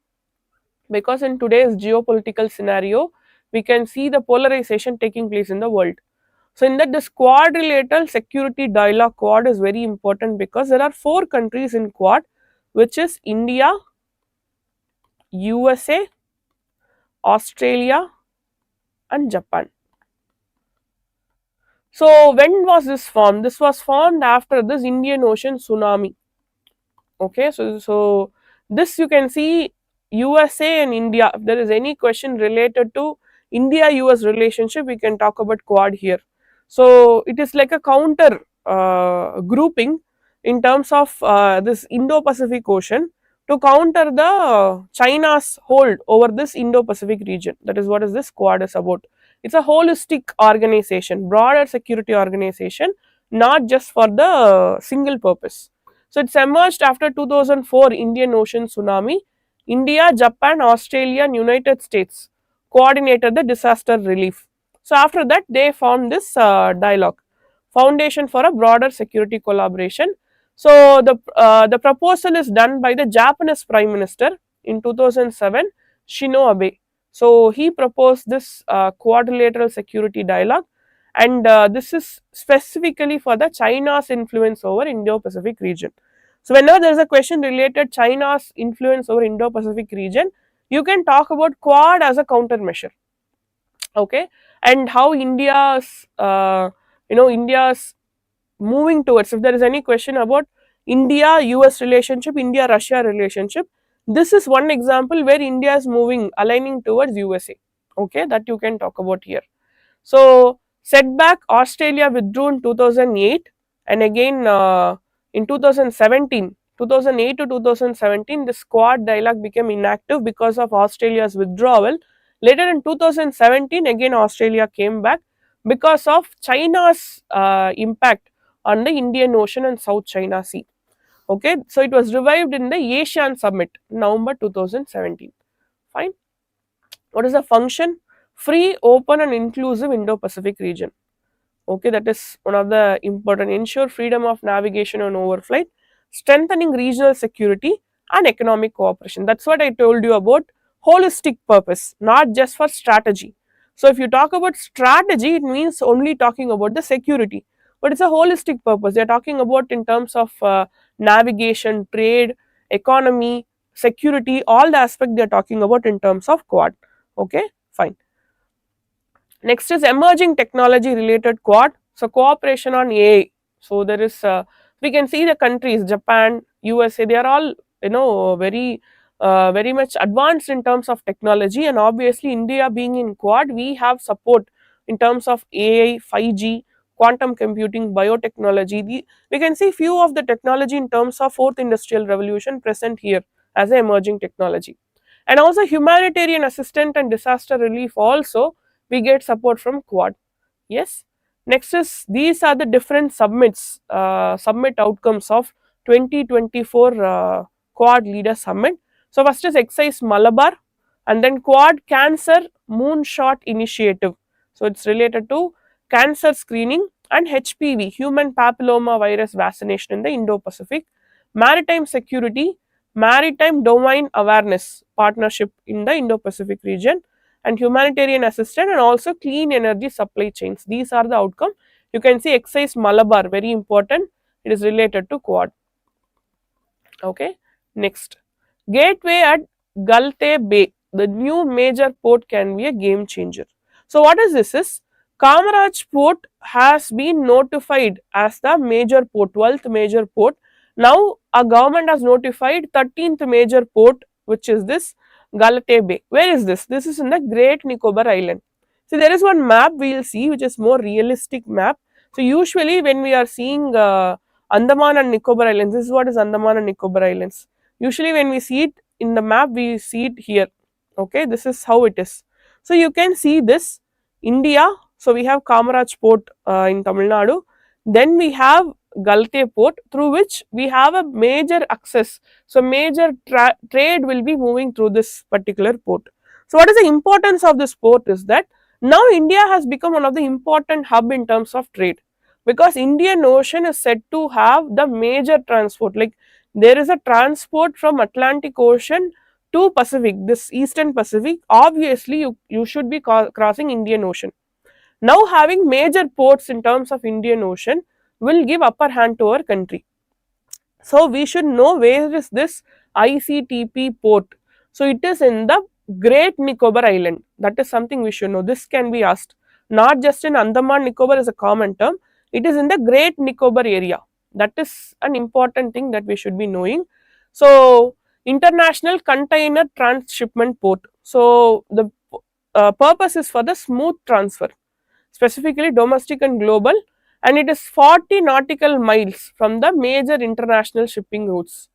because in today's geopolitical scenario, we can see the polarization taking place in the world. So, in that, this quadrilateral security dialogue quad is very important because there are four countries in quad, which is India, USA, Australia, and Japan. So, when was this formed? This was formed after this Indian Ocean tsunami. Okay, so this you can see USA and India. If there is any question related to India US relationship, we can talk about quad here. So it is like a counter grouping in terms of this Indo-Pacific Ocean to counter the China's hold over this Indo-Pacific region. That is what is this quad is about. It's a holistic organization, broader security organization, not just for the single purpose. So it's emerged after 2004 Indian Ocean tsunami. India, Japan, Australia, and United States coordinated the disaster relief. So after that, they formed this dialogue, Foundation for a Broader Security Collaboration. So the proposal is done by the Japanese Prime Minister in 2007, Shino Abe. So he proposed this quadrilateral security dialogue, and this is specifically for the China's influence over Indo-Pacific region. So whenever there is a question related China's influence over Indo-Pacific region, you can talk about Quad as a countermeasure. Okay, and how India's moving towards. If there is any question about India-US relationship, India-Russia relationship, this is one example where India is moving, aligning towards USA. Okay, that you can talk about here. So, setback, Australia withdrew in 2008, and again in 2017, 2008 to 2017, this Quad dialogue became inactive because of Australia's withdrawal. Later in 2017, again Australia came back because of China's impact on the Indian Ocean and South China Sea. Okay, so it was revived in the ASEAN Summit, November 2017. Fine. What is the function? Free, open, and inclusive Indo-Pacific region. Okay, that is one of the important. Ensure freedom of navigation and overflight, strengthening regional security and economic cooperation. That's what I told you about holistic purpose, not just for strategy. So if you talk about strategy, it means only talking about the security, but it's a holistic purpose. They're talking about in terms of navigation, trade, economy, security, all the aspect they're talking about in terms of quad. Okay, fine. Next is emerging technology related quad. So cooperation on AI. So there is we can see the countries Japan, USA. They are all very much advanced in terms of technology, and obviously India being in quad, we have support in terms of AI, 5G, quantum computing, biotechnology. We can see few of the technology in terms of fourth industrial revolution present here as an emerging technology, and also humanitarian assistance and disaster relief also we get support from quad. Yes. Next is these are the different summit outcomes of 2024 quad leader summit. So first is exercise Malabar, and then quad cancer moonshot initiative. So it's related to cancer screening and HPV, human papilloma virus vaccination in the Indo-Pacific, maritime security, maritime domain awareness partnership in the Indo-Pacific region, and humanitarian assistance, and also clean energy supply chains. These are the outcome. You can see exercise Malabar, very important. It is related to quad. Okay. Next, gateway at Galathea Bay, the new major port can be a game changer. So what is this is? Kamaraj port has been notified as the major port, 12th major port. Now a government has notified 13th major port, which is this Galathea Bay. Where is this? This is in the Great Nicobar Island. See, there is one map we will see which is more realistic map. So usually when we are seeing Andaman and Nicobar Islands. This is what is Andaman and Nicobar Islands. Usually when we see it in the map, we see it here. Okay, this is how it is. So you can see this India. So we have Kamaraj Port in Tamil Nadu. Then we have Galathea Port, through which we have a major access. So major trade will be moving through this particular port. So what is the importance of this port is that now India has become one of the important hub in terms of trade, because Indian Ocean is said to have the major transport. Like there is a transport from Atlantic Ocean to Pacific, this Eastern Pacific. Obviously you should be crossing Indian Ocean. Now having major ports in terms of Indian Ocean will give upper hand to our country. So we should know where is this ICTP port. So it is in the Great Nicobar Island. That is something we should know. This can be asked. Not just in Andaman Nicobar is a common term. It is in the Great Nicobar area. That is an important thing that we should be knowing. So International Container Transshipment Port. So the purpose is for the smooth transfer, specifically domestic and global, and it is 40 nautical miles from the major international shipping routes.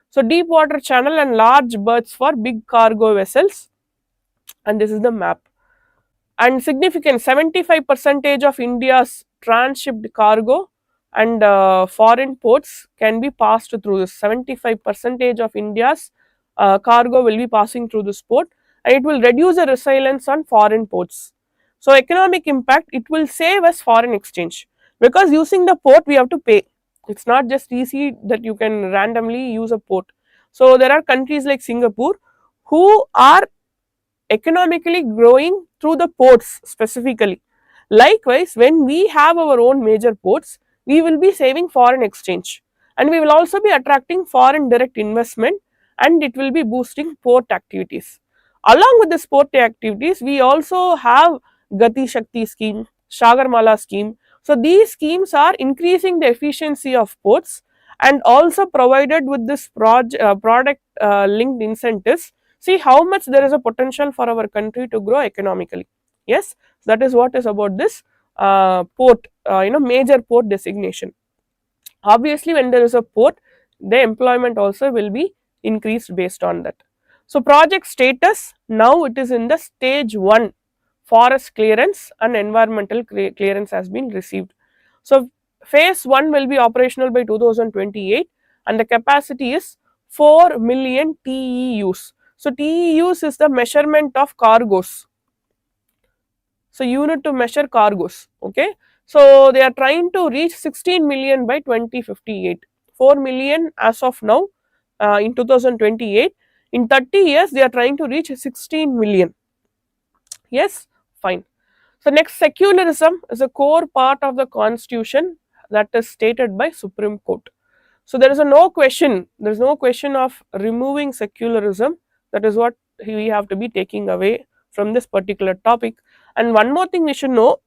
So deep water channel and large berths for big cargo vessels, and this is the map. And significant 75% of India's transshipped cargo and foreign ports can be passed through this. 75% of India's cargo will be passing through this port, and it will reduce the reliance on foreign ports. So economic impact, it will save us foreign exchange, because using the port we have to pay. It's not just easy that you can randomly use a port. So there are countries like Singapore who are economically growing through the ports specifically. Likewise, when we have our own major ports, we will be saving foreign exchange, and we will also be attracting foreign direct investment, and it will be boosting port activities. Along with this port activities, we also have Gati Shakti scheme, Sagarmala scheme. So these schemes are increasing the efficiency of ports, and also provided with this product linked incentives. See how much there is a potential for our country to grow economically. Yes, that is what is about this port, major port designation. Obviously, when there is a port, the employment also will be increased based on that. So project status, now it is in the stage 1, forest clearance and environmental clearance has been received. So phase 1 will be operational by 2028, and the capacity is 4 million TEUs. So TEUs is the measurement of cargoes. So unit to measure cargoes. Okay. So they are trying to reach 16 million by 2058. 4 million as of now in 2028. In 30 years, they are trying to reach 16 million. Yes, fine. So next, secularism is a core part of the constitution that is stated by Supreme Court. So there is no question of removing secularism. That is what we have to be taking away from this particular topic. And one more thing we should know,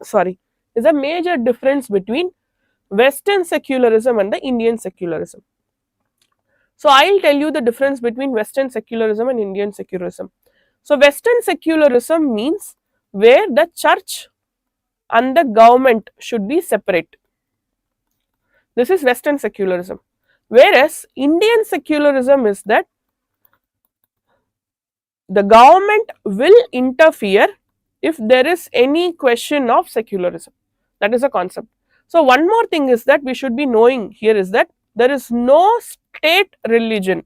sorry, is a major difference between Western secularism and the Indian secularism. So I'll tell you the difference between Western secularism and Indian secularism. So Western secularism means where the church and the government should be separate. This is Western secularism. Whereas Indian secularism is that the government will interfere if there is any question of secularism. That is a concept. So one more thing is that we should be knowing here is that there is no state religion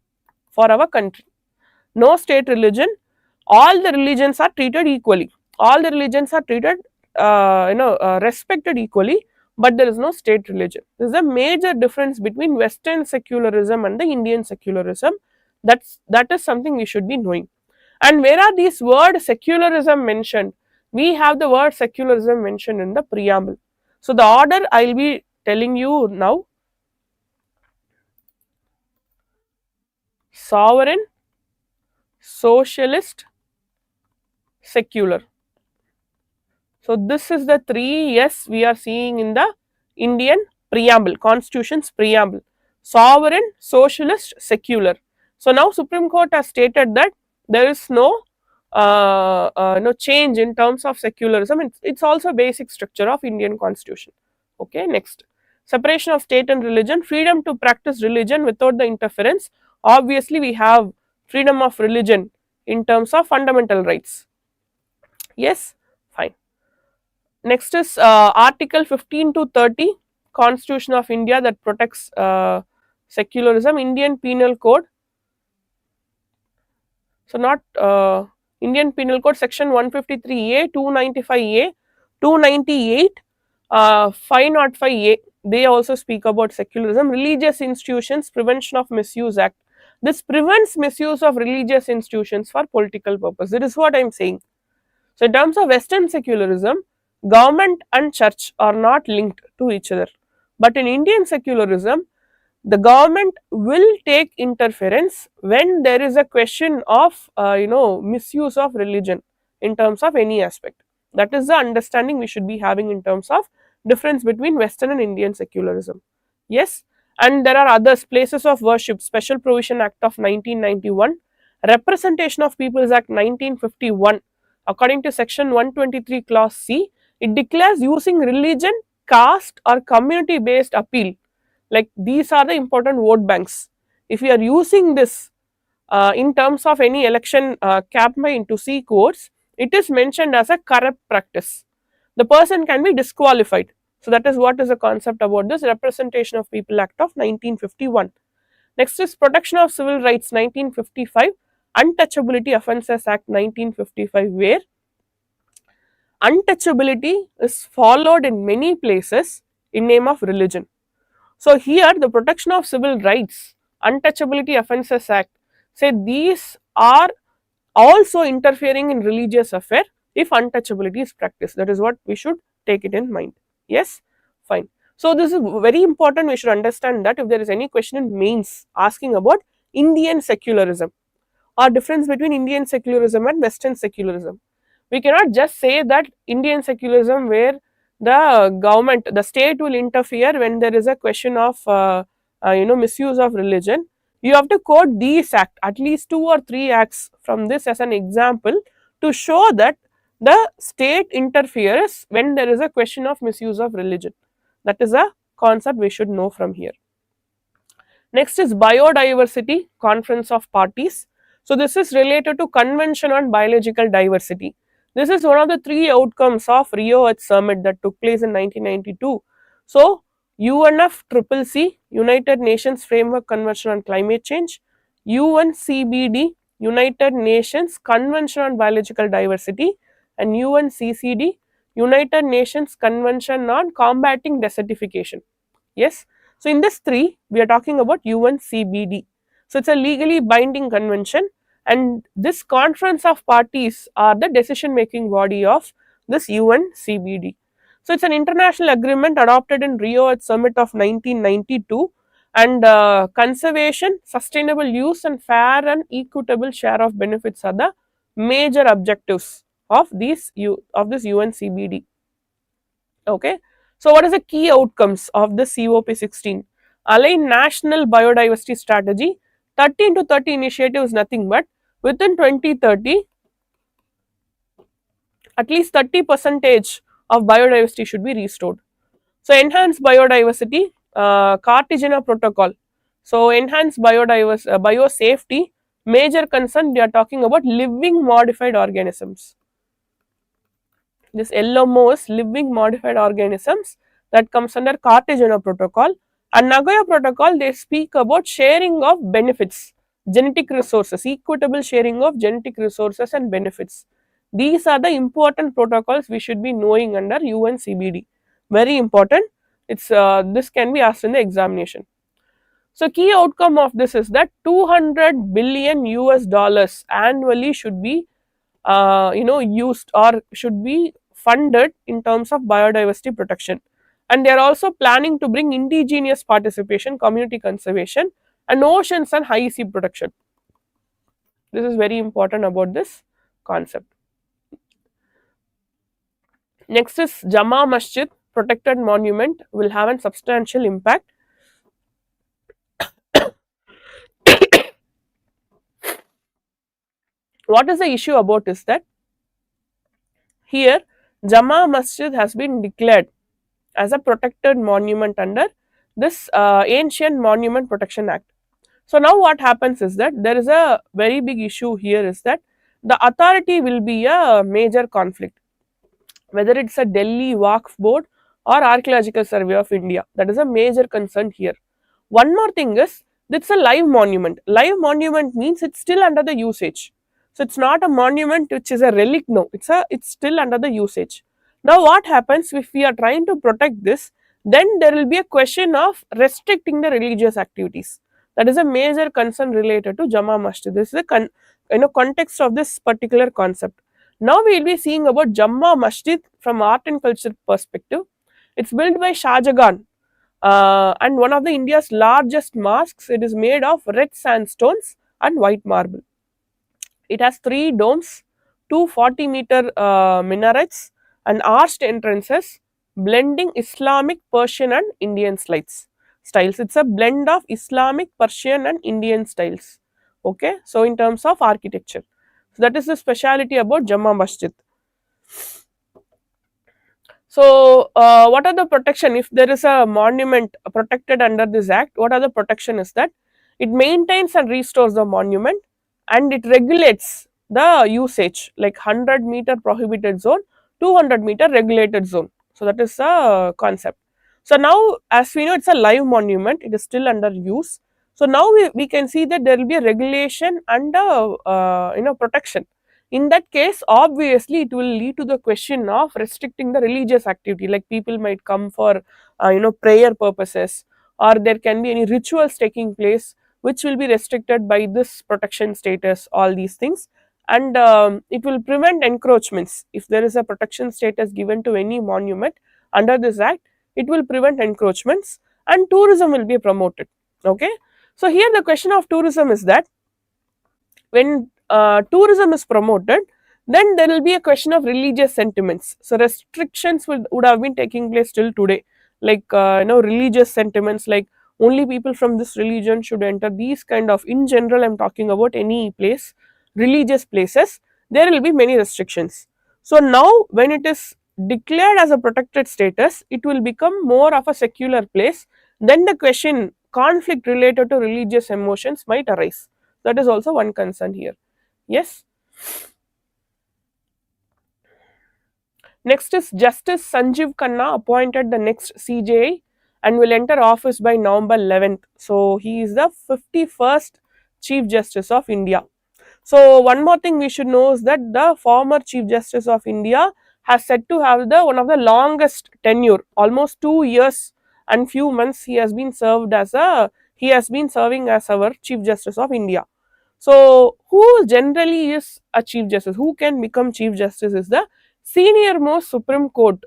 for our country. No state religion. All the religions are treated equally. All the religions are treated, respected equally, but there is no state religion. This is a major difference between Western secularism and the Indian secularism. That is something we should be knowing. And where are these word secularism mentioned? We have the word secularism mentioned in the preamble. So the order I will be telling you now: sovereign, socialist, secular. So this is the 3 S we are seeing in the Indian preamble, constitution's preamble: sovereign, socialist, secular. So now Supreme Court has stated that there is no change in terms of secularism. It's also basic structure of Indian constitution. Okay, next. separation of state and religion, freedom to practice religion without the interference. Obviously, we have freedom of religion in terms of fundamental rights. Yes, fine. Next is Article 15 to 30, Constitution of India, that protects secularism. Indian Penal Code. So, not Indian Penal Code section 153A, 295A, 298, 505A. They also speak about secularism. Religious Institutions Prevention of Misuse Act. This prevents misuse of religious institutions for political purpose. That is what I am saying. So, in terms of Western secularism, government and church are not linked to each other. But in Indian secularism, the government will take interference when there is a question of misuse of religion in terms of any aspect. That is the understanding we should be having in terms of difference between Western and Indian secularism. Yes, and there are others. Places of worship, Special Provision Act of 1991, Representation of Peoples Act 1951. According to section 123 clause C, it declares using religion, caste or community based appeal, like these are the important vote banks. If you are using this in terms of any election campaign to seek votes, it is mentioned as a corrupt practice. The person can be disqualified. So that is what is the concept about this Representation of People Act of 1951. Next is Protection of Civil Rights 1955, Untouchability Offences Act 1955, where untouchability is followed in many places in name of religion. So here the Protection of Civil Rights, Untouchability Offences Act say these are also interfering in religious affair if untouchability is practiced. That is what we should take it in mind. Yes, fine. So this is very important. We should understand that if there is any question in mains asking about Indian secularism or difference between Indian secularism and Western secularism, we cannot just say that Indian secularism where the government, the state will interfere when there is a question of misuse of religion. You have to quote these acts, at least 2 or 3 acts from this as an example to show that the state interferes when there is a question of misuse of religion. That is a concept we should know from here. Next is Biodiversity Conference of Parties. So this is related to Convention on Biological Diversity. This is one of the 3 outcomes of Rio Earth Summit that took place in 1992. So UNFCCC, United Nations Framework Convention on Climate Change, UNCBD, United Nations Convention on Biological Diversity, and UNCCD, United Nations Convention on Combating Desertification. Yes. So in this 3, we are talking about UNCBD. So it's a legally binding convention, and this conference of parties are the decision making body of this UNCBD. So it's an international agreement adopted in Rio Earth Summit of 1992, and conservation, sustainable use and fair and equitable share of benefits are the major objectives of this UNCBD. Okay. So what is the key outcomes of the COP16? Align national biodiversity strategy. 13 to 30 initiative is nothing but within 2030, at least 30% of biodiversity should be restored. So enhance biodiversity, Cartagena protocol. So enhance biosafety. Major concern, we are talking about living modified organisms. This LMOs, living modified organisms, that comes under Cartagena protocol. And Nagoya protocol, they speak about sharing of benefits, genetic resources, equitable sharing of genetic resources and benefits. These are the important protocols we should be knowing under UNCBD. Very important. It's this can be asked in the examination. So key outcome of this is that 200 billion US dollars annually should be used or should be funded in terms of biodiversity protection. And they are also planning to bring indigenous participation, community conservation, and oceans and high sea protection. This is very important about this concept. Next is Jama Masjid, protected monument, will have a substantial impact. What is the issue about is that here Jama Masjid has been declared as a protected monument under this Ancient Monument Protection Act. So now what happens is that there is a very big issue here is that the authority will be a major conflict, whether it's a Delhi Waqf Board or Archaeological Survey of India. That is a major concern here. One more thing is, it's a live monument. Live monument means it's still under the usage. So it's not a monument which is a relic. No, it's still under the usage. Now what happens if we are trying to protect this? Then there will be a question of restricting the religious activities. That is a major concern related to Jama Masjid. This is the context of this particular concept. Now we will be seeing about Jama Masjid from art and culture perspective. It's built by Shah Jahan, and one of the India's largest mosques. It is made of red sandstones and white marble. It has 3 domes, two 40-meter minarets, and arched entrances, blending Islamic, Persian, and Indian styles. It's a blend of Islamic, Persian, and Indian styles. Okay, so in terms of architecture, so that is the speciality about Jama Masjid. So, what are the protection if there is a monument protected under this act? What are the protection is that it maintains and restores the monument, and it regulates the usage, like 100-meter prohibited zone, 200-meter regulated zone. So that is the concept. So now, as we know, it's a live monument. It is still under use. So now we can see that there will be a regulation and protection. In that case, obviously it will lead to the question of restricting the religious activity, like people might come for prayer purposes, or there can be any rituals taking place which will be restricted by this protection status, all these things. And it will prevent encroachments. If there is a protection status given to any monument under this act, it will prevent encroachments, and tourism will be promoted. Okay, so here the question of tourism is that when tourism is promoted, then there will be a question of religious sentiments. So restrictions would have been taking place till today, like religious sentiments, like only people from this religion should enter. These kind of, in general, I'm talking about any place, religious places, there will be many restrictions. So now when it is declared as a protected status, it will become more of a secular place. Then the question, conflict related to religious emotions might arise. That is also one concern here. Yes. Next is Justice Sanjeev Khanna appointed the next CJI and will enter office by November 11th. So he is the 51st Chief Justice of India. So one more thing we should know is that the former Chief Justice of India has said to have the one of the longest tenure, almost 2 years and few months. He has been serving as our Chief Justice of India. So who generally is a Chief Justice? Who can become Chief Justice is the senior most Supreme Court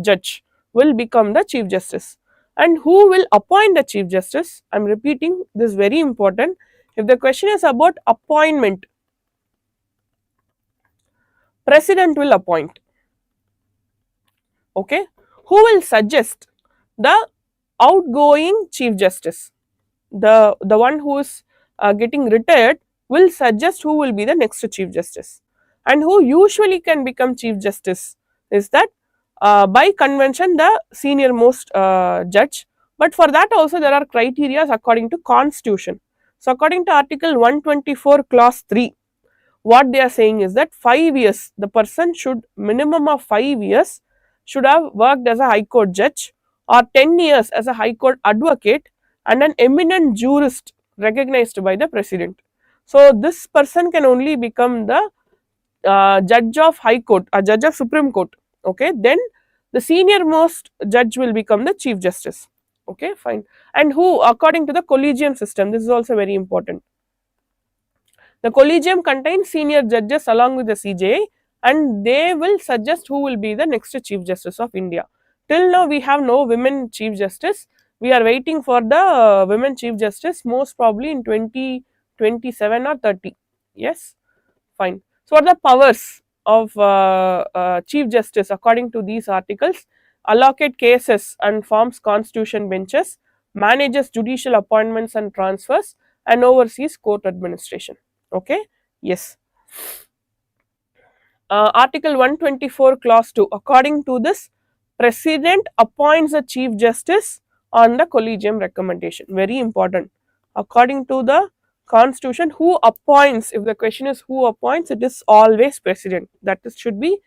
judge will become the Chief Justice. And who will appoint the Chief Justice? I am repeating, this is very important. If the question is about appointment, President will appoint. Okay, who will suggest? The outgoing Chief Justice, the one who is getting retired, will suggest who will be the next Chief Justice. And who usually can become Chief Justice is that by convention the senior most judge, but for that also there are criteria according to Constitution. So according to Article 124 Clause 3, what they are saying is that 5 years, the person should, minimum of 5 years should have worked as a High Court judge, or 10 years as a High Court advocate, and an eminent jurist recognized by the President. So this person can only become the judge of High Court, a judge of Supreme Court. Okay, then the senior most judge will become the Chief Justice. Okay, fine. And who, according to the collegium system, this is also very important. The collegium contains senior judges along with the CJI, and they will suggest who will be the next Chief Justice of India. Till now, we have no women Chief Justice. We are waiting for the women Chief Justice, most probably in 2027 or 30. Yes, fine. So, what are the powers of Chief Justice according to these articles? Allocate cases and forms constitution benches, manages judicial appointments and transfers, and oversees court administration. Okay, yes. Article 124 Clause 2, according to this, President appoints the Chief Justice on the collegium recommendation. Very important. According to the Constitution, who appoints? If the question is who appoints, it is always President. That is, should be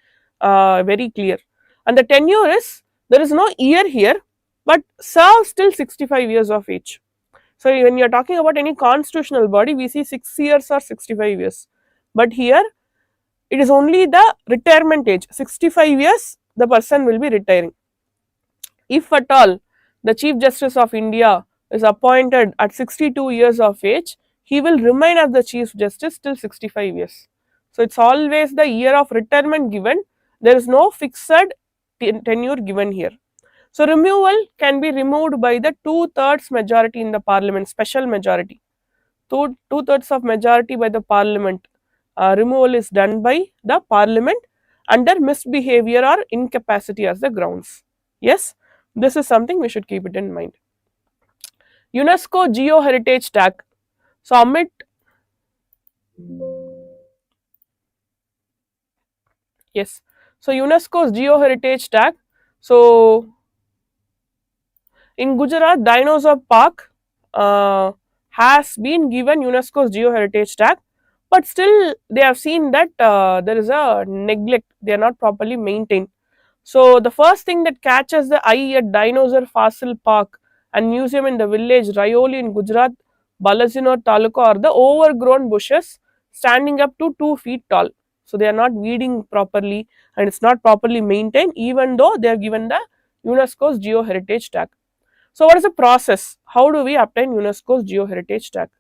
very clear. And the tenure is, there is no year here, but serves till 65 years of age. So when you are talking about any constitutional body, we see 6 years or 65 years. But here it is only the retirement age. 65 years the person will be retiring. If at all the Chief Justice of India is appointed at 62 years of age, he will remain as the Chief Justice till 65 years. So it's always the year of retirement given. There is no fixed tenure given here. So removal can be removed by the 2/3 majority in the parliament, special majority. Two-thirds of majority by the parliament. Removal is done by the parliament under misbehavior or incapacity as the grounds. Yes, this is something we should keep it in mind. UNESCO Geoheritage Tag. So Amit, yes. So UNESCO's Geoheritage Tag. So in Gujarat, Dinosaur Park has been given UNESCO's Geoheritage Tag, but still they have seen that there is a neglect, they are not properly maintained. So the first thing that catches the eye at Dinosaur Fossil Park and Museum in the village Rayoli in Gujarat, Balasinor Taluka, are the overgrown bushes standing up to 2 feet tall. So they are not weeding properly and it's not properly maintained, even though they have given the UNESCO's Geoheritage Tag. So what is the process? How do we obtain UNESCO's Geoheritage Tag?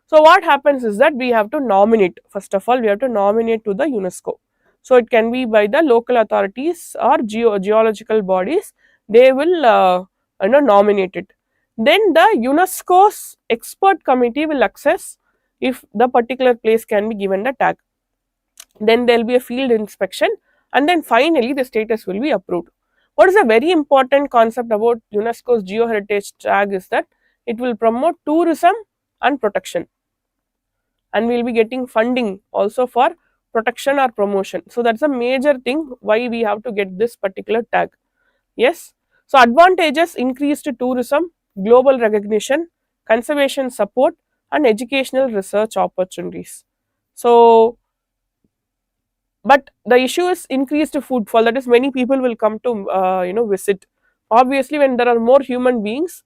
So what happens is that we have to nominate. First of all, we have to nominate to the UNESCO. So it can be by the local authorities or geological bodies. They will nominate it. Then the UNESCO's expert committee will assess if the particular place can be given the tag. Then there will be a field inspection, and then finally the status will be approved. What is a very important concept about UNESCO's Geoheritage Tag is that it will promote tourism and protection, and we will be getting funding also for protection or promotion. So that's a major thing why we have to get this particular tag. Yes. So advantages: increased tourism, global recognition, conservation support, and educational research opportunities. So but the issue is increased footfall, that is many people will come to visit. Obviously when there are more human beings,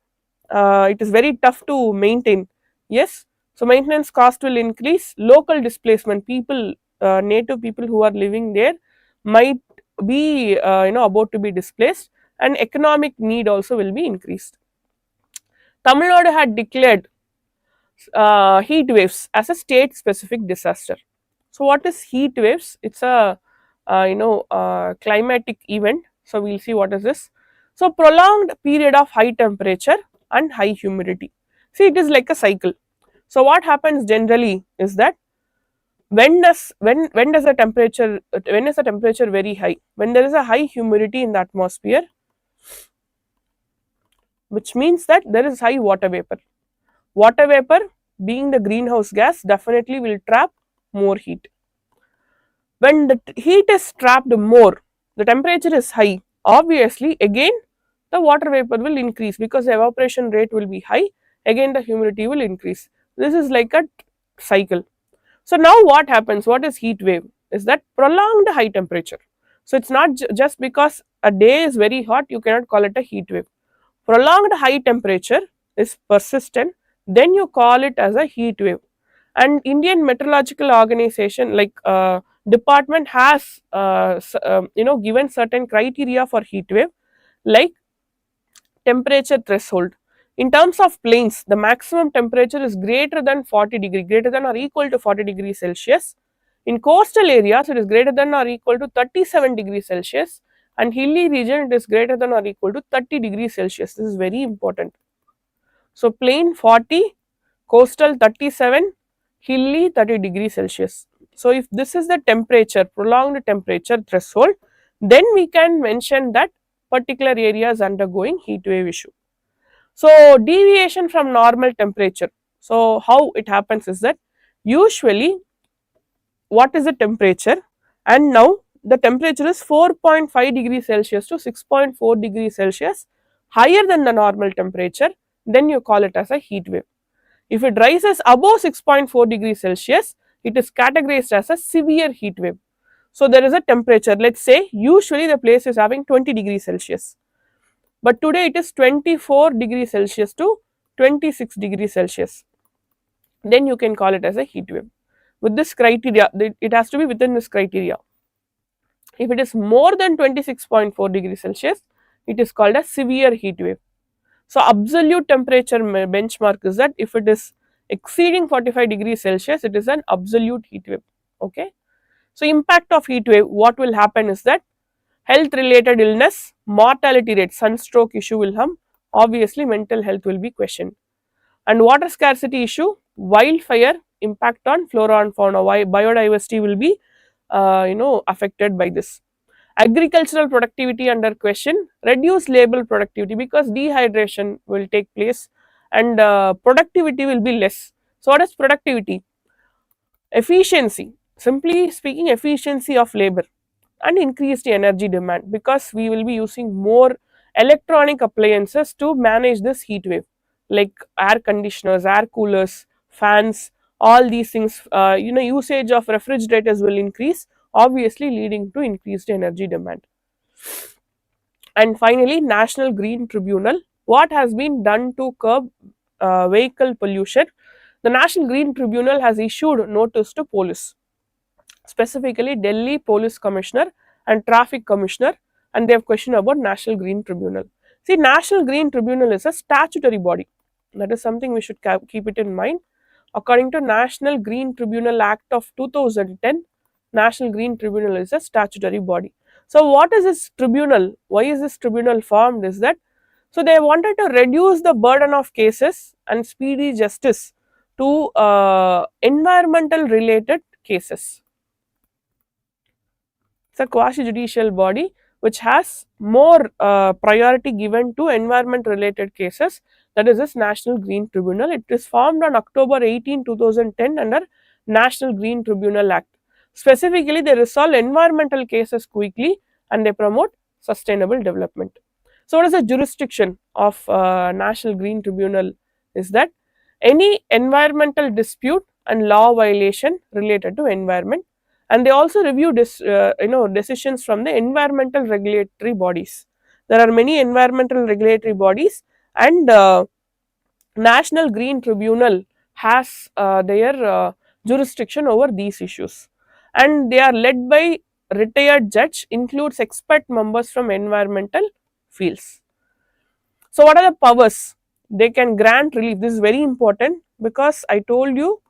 it is very tough to maintain. Yes, so maintenance cost will increase. Local displacement, people, native people who are living there might be about to be displaced, and economic need also will be increased. Tamil Nadu had declared heat waves as a state specific disaster. So what is heat waves? It's a climatic event. So we'll see what is this. So prolonged period of high temperature and high humidity. See, it is like a cycle. So what happens generally is that when is the temperature very high? When there is a high humidity in the atmosphere, which means that there is high water vapor. Water vapor, being the greenhouse gas, definitely will trap more heat. When the heat is trapped more, the temperature is high, obviously again the water vapor will increase because the evaporation rate will be high, again the humidity will increase. This is like a cycle. So now what happens? What is heat wave? Is that prolonged high temperature. So it's not just because a day is very hot, you cannot call it a heat wave. Prolonged high temperature is persistent, then you call it as a heat wave. And Indian Meteorological Organization, like department, has given certain criteria for heat wave, like temperature threshold. In terms of plains, the maximum temperature is greater than 40 degree, greater than or equal to 40 degrees Celsius. In coastal areas, it is greater than or equal to 37 degrees Celsius, and hilly region, it is greater than or equal to 30 degrees Celsius. This is very important. So plain 40, coastal 37, hilly 30 degrees Celsius. So if this is the temperature, prolonged temperature threshold, then we can mention that particular area is undergoing heat wave issue. So deviation from normal temperature. So how it happens is that usually what is the temperature, and now the temperature is 4.5 degrees Celsius to 6.4 degrees Celsius higher than the normal temperature, then you call it as a heat wave. If it rises above 6.4 degrees Celsius, it is categorized as a severe heat wave. So there is a temperature, let's say usually the place is having 20 degrees Celsius, but today it is 24 degrees Celsius to 26 degrees Celsius. Then you can call it as a heat wave. With this criteria, it has to be within this criteria. If it is more than 26.4 degrees Celsius, it is called a severe heat wave. So absolute temperature benchmark is that if it is exceeding 45 degrees Celsius, it is an absolute heat wave. Okay. So impact of heat wave, what will happen is that health related illness, mortality rate, sunstroke issue will come. Obviously, mental health will be questioned. And water scarcity issue, wildfire, impact on flora and fauna, biodiversity will be affected by this. Agricultural productivity under question, reduce labor productivity because dehydration will take place and productivity will be less. So what is productivity? Efficiency, simply speaking, efficiency of labor, and increased energy demand because we will be using more electronic appliances to manage this heat wave, like air conditioners, air coolers, fans, all these things. Usage of refrigerators will increase, obviously leading to increased energy demand. And finally, National Green Tribunal, what has been done to curb vehicle pollution? The National Green Tribunal has issued notice to police, specifically Delhi Police Commissioner and Traffic Commissioner, and they have questioned about National Green Tribunal. See, National Green Tribunal is a statutory body. That is something we should keep it in mind. According to National Green Tribunal Act of 2010, National Green Tribunal is a statutory body. So what is this tribunal? Why is this tribunal formed? Is that so they wanted to reduce the burden of cases and speedy justice to environmental related cases. It's a quasi-judicial body which has more priority given to environment related cases. That is this National Green Tribunal. It is formed on October 18, 2010 under National Green Tribunal Act. Specifically, they resolve environmental cases quickly and they promote sustainable development. So what is the jurisdiction of National Green Tribunal? Is that any environmental dispute and law violation related to environment, and they also review decisions from the environmental regulatory bodies. There are many environmental regulatory bodies, and National Green Tribunal has their jurisdiction over these issues, and they are led by retired judge, includes expert members from environmental fields. So what are the powers? They can grant relief. This is very important because I told you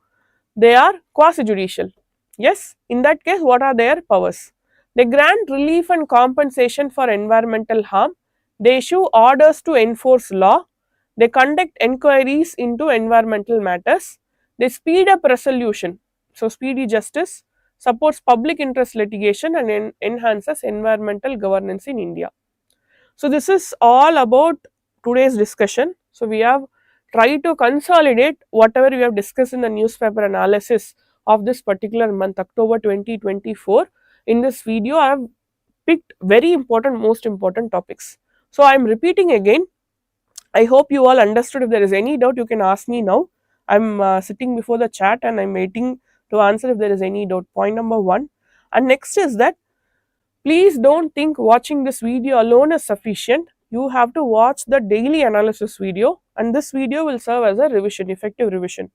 they are quasi-judicial. Yes, in that case, what are their powers? They grant relief and compensation for environmental harm. They issue orders to enforce law. They conduct inquiries into environmental matters. They speed up resolution. So, speedy justice supports public interest litigation and enhances environmental governance in India. So, this is all about today's discussion. So, we have tried to consolidate whatever we have discussed in the newspaper analysis of this particular month, October 2024. In this video, I have picked very important, most important topics. So, I am repeating again. I hope you all understood. If there is any doubt, you can ask me now. I am sitting before the chat and I am waiting to answer if there is any doubt. Point number one. And next is that please don't think watching this video alone is sufficient. You have to watch the daily analysis video, and this video will serve as a revision, effective revision.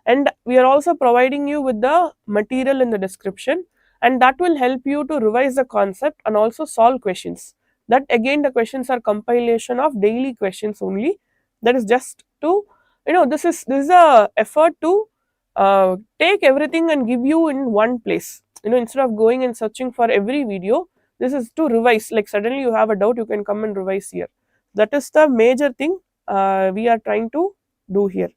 And we are also providing you with the material in the description, and that will help you to revise the concept and also solve questions. That again, the questions are compilation of daily questions only. That is just to, this is a effort to take everything and give you in one place. Instead of going and searching for every video, this is to revise. Like suddenly you have a doubt, you can come and revise here. That is the major thing we are trying to do here.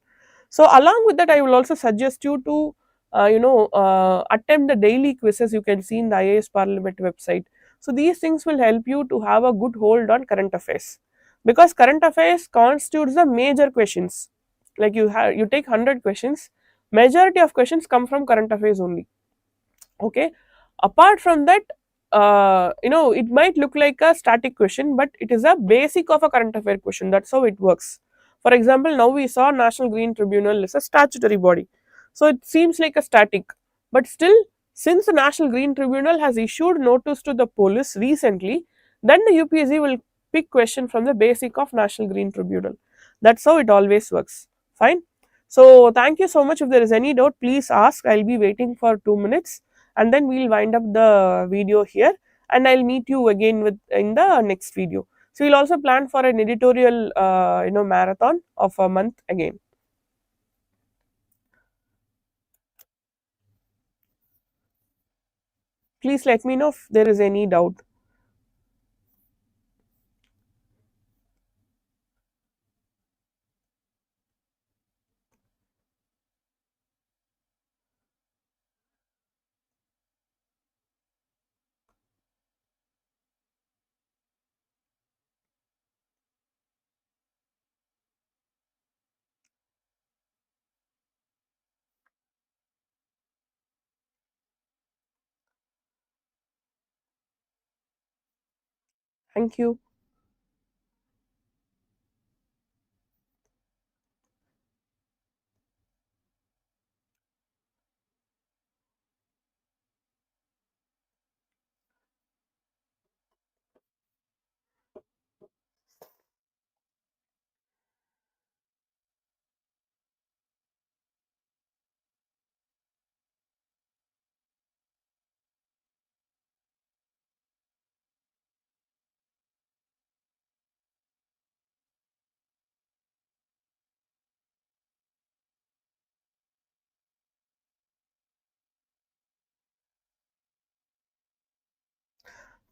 So along with that, I will also suggest you to attempt the daily quizzes you can see in the IAS Parliament website. So these things will help you to have a good hold on current affairs, because current affairs constitutes the major questions. Like you take 100 questions, majority of questions come from current affairs only. Okay. Apart from that, it might look like a static question, but it is a basic of a current affair question. That's how it works. For example, now we saw National Green Tribunal is a statutory body, so it seems like a static, but still, since the National Green Tribunal has issued notice to the police recently, then the UPSC will pick question from the basic of National Green Tribunal. That's how it always works. Fine. So thank you so much. If there is any doubt, please ask. I'll be waiting for 2 minutes, and then we'll wind up the video here, and I'll meet you again with in the next video. So we'll also plan for an editorial marathon of a month again. Please let me know if there is any doubt. Thank you.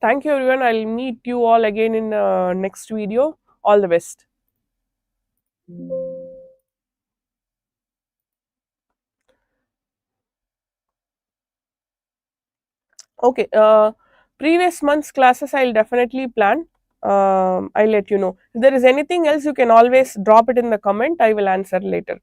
Thank you, everyone. I'll meet you all again in next video. All the best. Okay. Previous month's classes I'll definitely plan. I'll let you know. If there is anything else, you can always drop it in the comment. I will answer later.